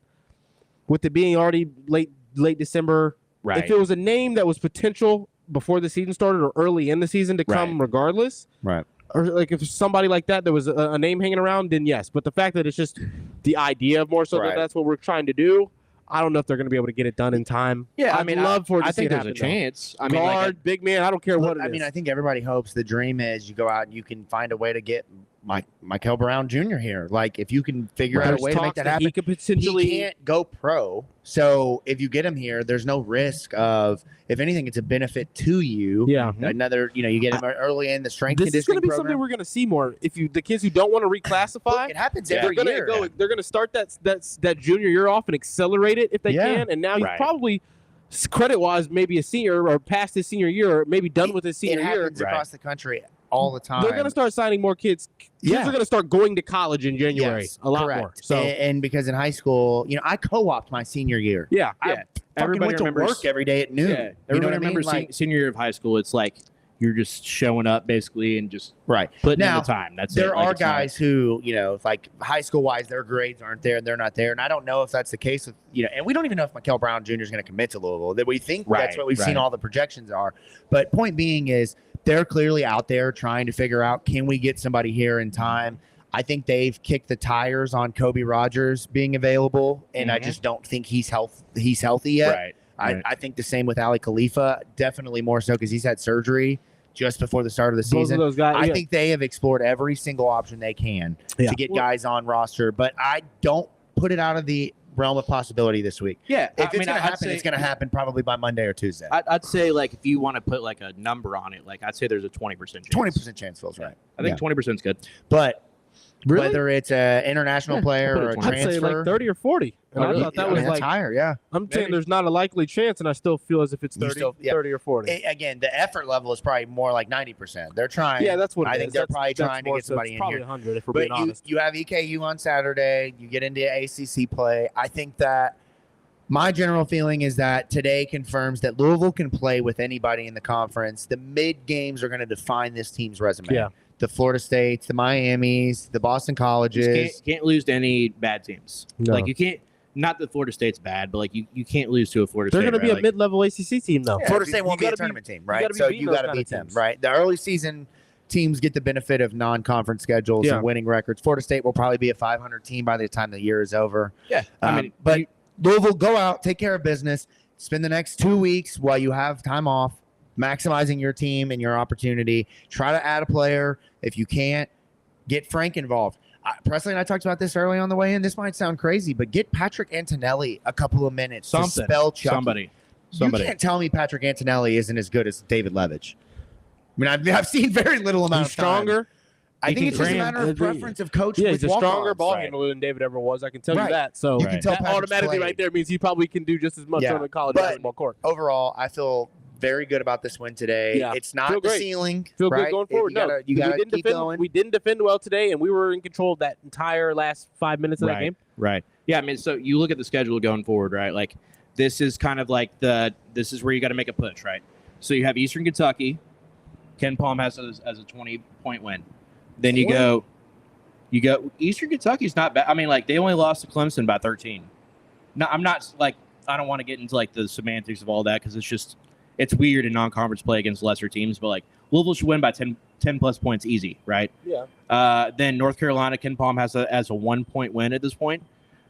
with it being already late December? right. If it was a name that was potential before the season started or early in the season to come regardless, Right. or like if somebody like that there was a name hanging around, then yes. But the fact that it's just the idea of more so Right. that that's what we're trying to do, I don't know if they're going to be able to get it done in time. Yeah, I'd love for it to I see think it there's a happen, though. chance. I Guard, mean, like, big man, I don't care what it is. I mean, I think everybody hopes the dream is you go out and you can find a way to get Michael Brown Jr. here. Like, if you can figure out There's a way to make talks that happen. he could potentially. He can't go pro. So if you get him here, there's no risk of, if anything, it's a benefit to you. Yeah. Another, you get him early in the strength This is conditioning going to be program. something we're going to see more. If the kids who don't want to reclassify, It happens Yeah. every they're year. They're going to start that junior year off and accelerate it if they Yeah. can. And now he's Right. probably credit wise maybe a senior or past his senior year or maybe done with his senior It year. happens across the country all the time. They're going to start signing more kids. Kids Yeah. are going to start going to college in January Yes, a lot correct. more. So and because in high school, I co-opted my senior year. yeah, I fucking Everybody went to remembers- work every day at noon. yeah, You know everybody what I mean? remembers Like, senior year of high school. It's like you're just showing up basically and just right. putting Now, in the time. That's There it. Like, are it's not- guys who, like high school wise, their grades aren't there, they're not there. And I don't know if that's the case with, and we don't even know if Michael Brown Jr. is going to commit to Louisville. That we think that's Right, what we've seen right. all the projections are. But point being is they're clearly out there trying to figure out, can we get somebody here in time? I think they've kicked the tires on Kobe Rogers being available, and I Mhm. just don't think he's healthy yet. Right. right. I think the same with Ali Khalifa, definitely more so because he's had surgery just before the start of the both of season. those guys. I yeah. think they have explored every single option they can Yeah. to get guys on roster, but I don't put it out of the realm of possibility this week. Yeah. If I it's mean, going to I'd happen, say- it's going to happen probably by Monday or Tuesday. I'd say, like, if you want to put like a number on it, like I'd say there's a 20% chance. 20% chance feels right. I think 20% is good. But Really? whether it's an international Yeah, player put it or a 20. I'd say transfer, like 30 or 40. And Oh, I really? thought that I mean, was that's like higher, yeah. I'm saying Maybe. there's not a likely chance, and I still feel as if it's You 30, still- yeah. 30 or 40. Again, the effort level is probably more like 90%. They're trying. Yeah, that's what it I is. think they're That's- probably that's trying to more get so. somebody It's in probably here. 100 if we're But being honest. you have EKU on Saturday. You get into ACC play. I think that my general feeling is that today confirms that Louisville can play with anybody in the conference. The mid games are going to define this team's resume. Yeah. The Florida States, the Miamis, the Boston You Colleges. just can't lose to any bad teams. No. Like you can't. Not that Florida State's bad, but like you can't lose to a Florida They're State. going to be right? a Like, mid-level ACC team, though. Yeah, Florida you State won't be a gotta be- tournament team, you right? gotta be So beating you those got to kind of beat them, teams. right? The early season teams get the benefit of non-conference schedules Yeah. and winning records. Florida State will probably be a 500 team by the time the year is over. Yeah, I mean, but Louisville, go out, take care of business, spend the next 2 weeks while you have time off, maximizing your team and your opportunity. Try to add a player. If you can't, get Frank involved. Presley and I talked about this early on the way in. This might sound crazy, but get Patrick Antonelli a couple of minutes to something. spell Chucky. Somebody. You can't tell me Patrick Antonelli isn't as good as David Levitch. I mean, I've seen very little amount He's of time. stronger. I He think can it's just a cram. matter of preference of coach. Yeah, with he's a stronger walk-ons. ball Right. handler than David ever was. I can tell Right. you that. So You can tell that Patrick's automatically played. right there means he probably can do just as much Yeah. on the college But- basketball court. Overall, I feel very good about this win today. Yeah. It's not Feel the great. ceiling. Feel right? good going forward. You gotta we didn't keep defend. going. We didn't defend well today, and we were in control of that entire last 5 minutes of that game. Right. Yeah, I mean, so you look at the schedule going forward, right? Like this is kind of like this is where you got to make a push, right? So you have Eastern Kentucky. Ken Palm has as a 20-point win. Then you go Eastern Kentucky's not bad. I mean, like they only lost to Clemson by 13. No, I'm not like I don't want to get into like the semantics of all that because it's weird in non-conference play against lesser teams, but like Louisville should win by 10 plus points easy, right? Yeah. Then North Carolina, Ken Palm has a 1-point win at this point.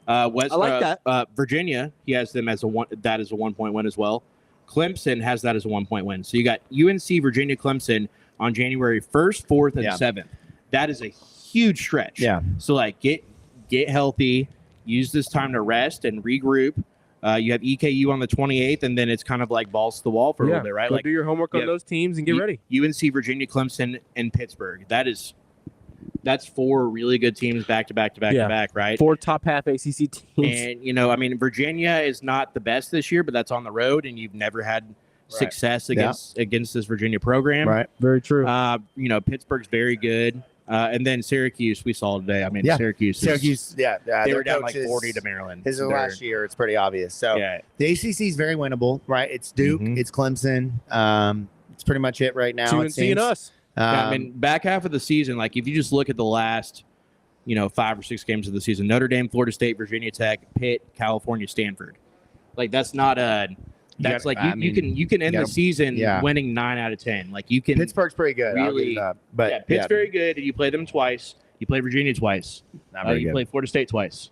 I like that. Virginia, he has them as a 1-point win as well. Clemson has that as a 1-point win. So you got UNC, Virginia, Clemson on January 1st, 4th, and 7th. That is a huge stretch. Yeah. So like get get healthy, use this time to rest and regroup. You have EKU on the 28th, and then it's kind of like balls to the wall for a little bit, right? Go Like do your homework on those teams and get ready. UNC, Virginia, Clemson, and Pittsburgh. That's 4 really good teams back to back to back to back, right? 4 top half ACC teams. And Virginia is not the best this year, but that's on the road, and you've never had success against this Virginia program. Right. Very true. Pittsburgh's very good. And then Syracuse, we saw today. Syracuse, they were down like 40 to Maryland. This is last year. It's pretty obvious. So the ACC is very winnable, right? It's Duke, it's Clemson. It's pretty much it right now. UNC and us. Back half of the season, like if you just look at the last, 5 or 6 games of the season, Notre Dame, Florida State, Virginia Tech, Pitt, California, Stanford. Like that's not a. That's you can end the season winning 9 out of 10. Like you can. Pittsburgh's pretty good. Really, Pitt's very good, and you play them twice. You play Virginia twice. You play Florida State twice.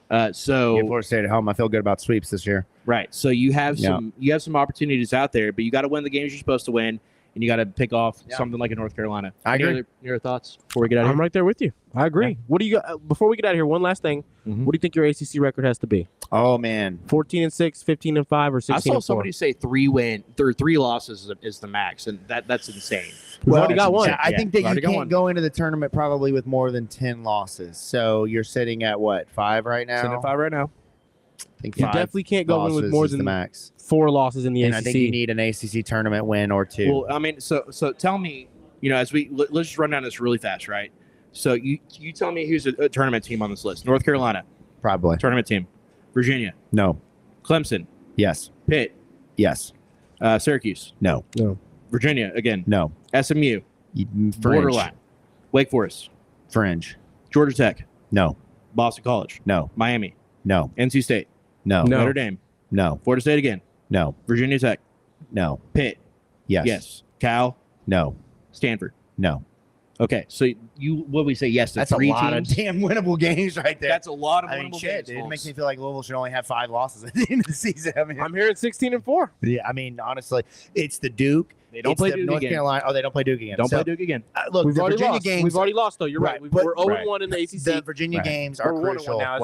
Florida State at home. I feel good about sweeps this year. Right. So you have some opportunities out there, but you got to win the games you're supposed to win, and you got to pick off something like a North Carolina. I agree. Your thoughts before we get out of here? I'm right there with you. I agree. What do you got before we get out of here? One last thing. What do you think your ACC record has to be? Oh man, 14-6, 15-5, or 16-4? I saw somebody say 3 losses is the max, and that's insane. We've already got one. I think that you can't go into the tournament probably with more than 10 losses. So you're sitting at what, 5 right now? Sitting at 5 right now. I think you definitely can't go in with more than the max. 4 losses in the ACC. I think you need an ACC tournament win or 2. Well, so tell me, as let's just run down this really fast, right? So you tell me who's a tournament team on this list. North Carolina. Probably. Tournament team. Virginia. No. Clemson. Yes. Pitt. Yes. Syracuse. No. Virginia again. No. SMU. Fringe. Borderline. Wake Forest. Fringe. Georgia Tech. No. Boston College. No. Miami. No. NC State. No. Notre Dame. No. Florida State again. No. Virginia Tech. No. Pitt. Yes. Yes. Cal. No. Stanford. No. Okay, so what we say yes to? That's 3 a lot teams? of damn winnable games right there. That's a lot of winnable games. It makes me feel like Louisville should only have 5 losses at the end of the season. I'm hearing 16-4. Yeah, honestly, it's the Duke. They don't play Duke North again. Carolina. Oh, they don't play Duke again. Don't play Duke again. Look, we've already Virginia lost. games. We've already lost, though. You're right. We're 0-1 in the ACC. The Virginia games are crucial. Now,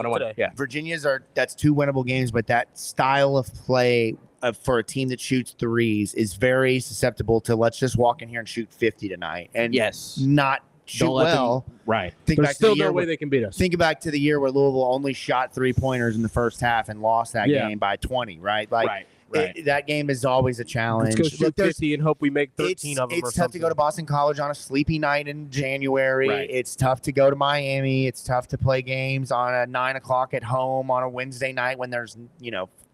Virginia's that's 2 winnable games, but that style of play for a team that shoots threes is very susceptible to let's just walk in here and shoot 50 tonight and not shoot well. Right. There's still no way they can beat us. Think back to the year where Louisville only shot 3-pointers in the first half and lost that game by 20, right? Like that game is always a challenge. Let's go shoot 50 and hope we make 13 of them. It's tough to go to Boston College on a sleepy night in January. Right. It's tough to go to Miami. It's tough to play games on a 9 o'clock at home on a Wednesday night when there's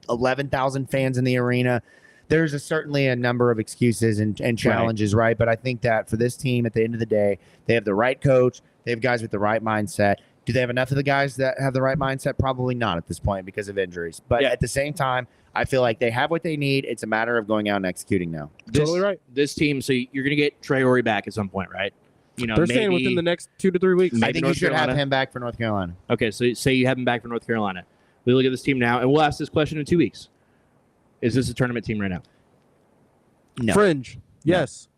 11,000 fans in the arena. There's certainly a number of excuses and challenges, right? But I think that for this team, at the end of the day, they have the right coach. They have guys with the right mindset. Do they have enough of the guys that have the right mindset? Probably not at this point because of injuries. But at the same time, I feel like they have what they need. It's a matter of going out and executing now. Totally right. This team, so you're going to get Traore back at some point, right? They're saying within the next 2 to 3 weeks. I think you should have him back for North Carolina. Okay, so say you have him back for North Carolina. We look at this team now, and we'll ask this question in 2 weeks. Is this a tournament team right now? No. Fringe. Yes.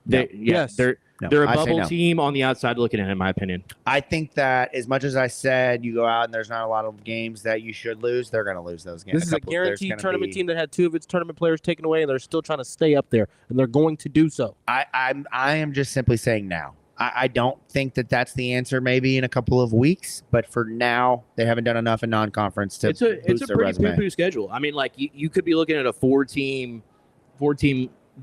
Yes. They're a bubble team on the outside looking at it, in my opinion. I think that as much as I said you go out and there's not a lot of games that you should lose, they're going to lose those games. This is a guaranteed tournament team that had 2 of its tournament players taken away, and they're still trying to stay up there, and they're going to do so. I am just simply saying now. I don't think that that's the answer maybe in a couple of weeks, but for now, they haven't done enough in non-conference to boost their resume. It's a pretty poo-poo schedule. I mean, like, you could be looking at a 4-team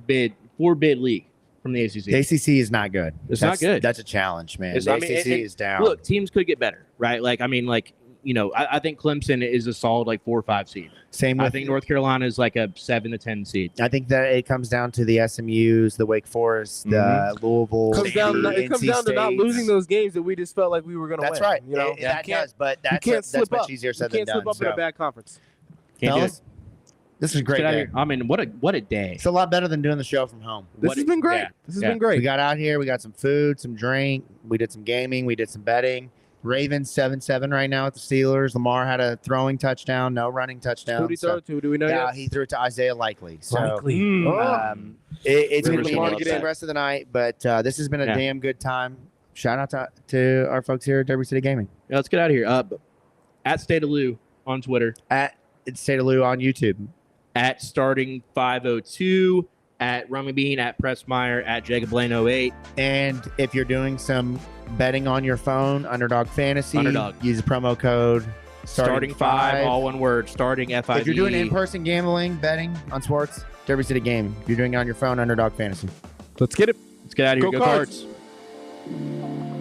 bid league from the ACC. The ACC is not good. It's not good. That's a challenge, man. The ACC is down. Look, teams could get better, right? Like, I mean, like, I think Clemson is a solid, 4 or 5 seed. Same with, I think North Carolina is like a 7 to 10 seed. I think that it comes down to the SMUs, the Wake Forest, the Louisville. It comes down to not losing those games that we just felt like we were going to win. That's right. That does, but that's much easier said than done. You can't slip up in a bad conference. This is a great day. I mean, what a day. It's a lot better than doing the show from home. This has been great. Yeah. This has been great. We got out here. We got some food, some drink. We did some gaming. We did some betting. Ravens 7-7 right now with the Steelers. Lamar had a throwing touchdown, no running touchdown. Who did he throw it to? Do we know yet? He threw it to Isaiah Likely. So, it's going to be an interesting rest of the night, but this has been a damn good time. Shout out to our folks here at Derby City Gaming. Yeah, let's get out of here. At State of Lou on Twitter. At State of Lou on YouTube. At Starting 502. At Rummy Bean. At Press Meyer. At Jacob Lane 08. And if you're doing some betting on your phone, Underdog Fantasy, use the promo code Starting 5, all one word. Starting FIVE. If you're doing in-person gambling, betting on sports, Derby City Game. If you're doing it on your phone, Underdog Fantasy. Let's get it. Let's get out of here. Go Go Cards. Cards.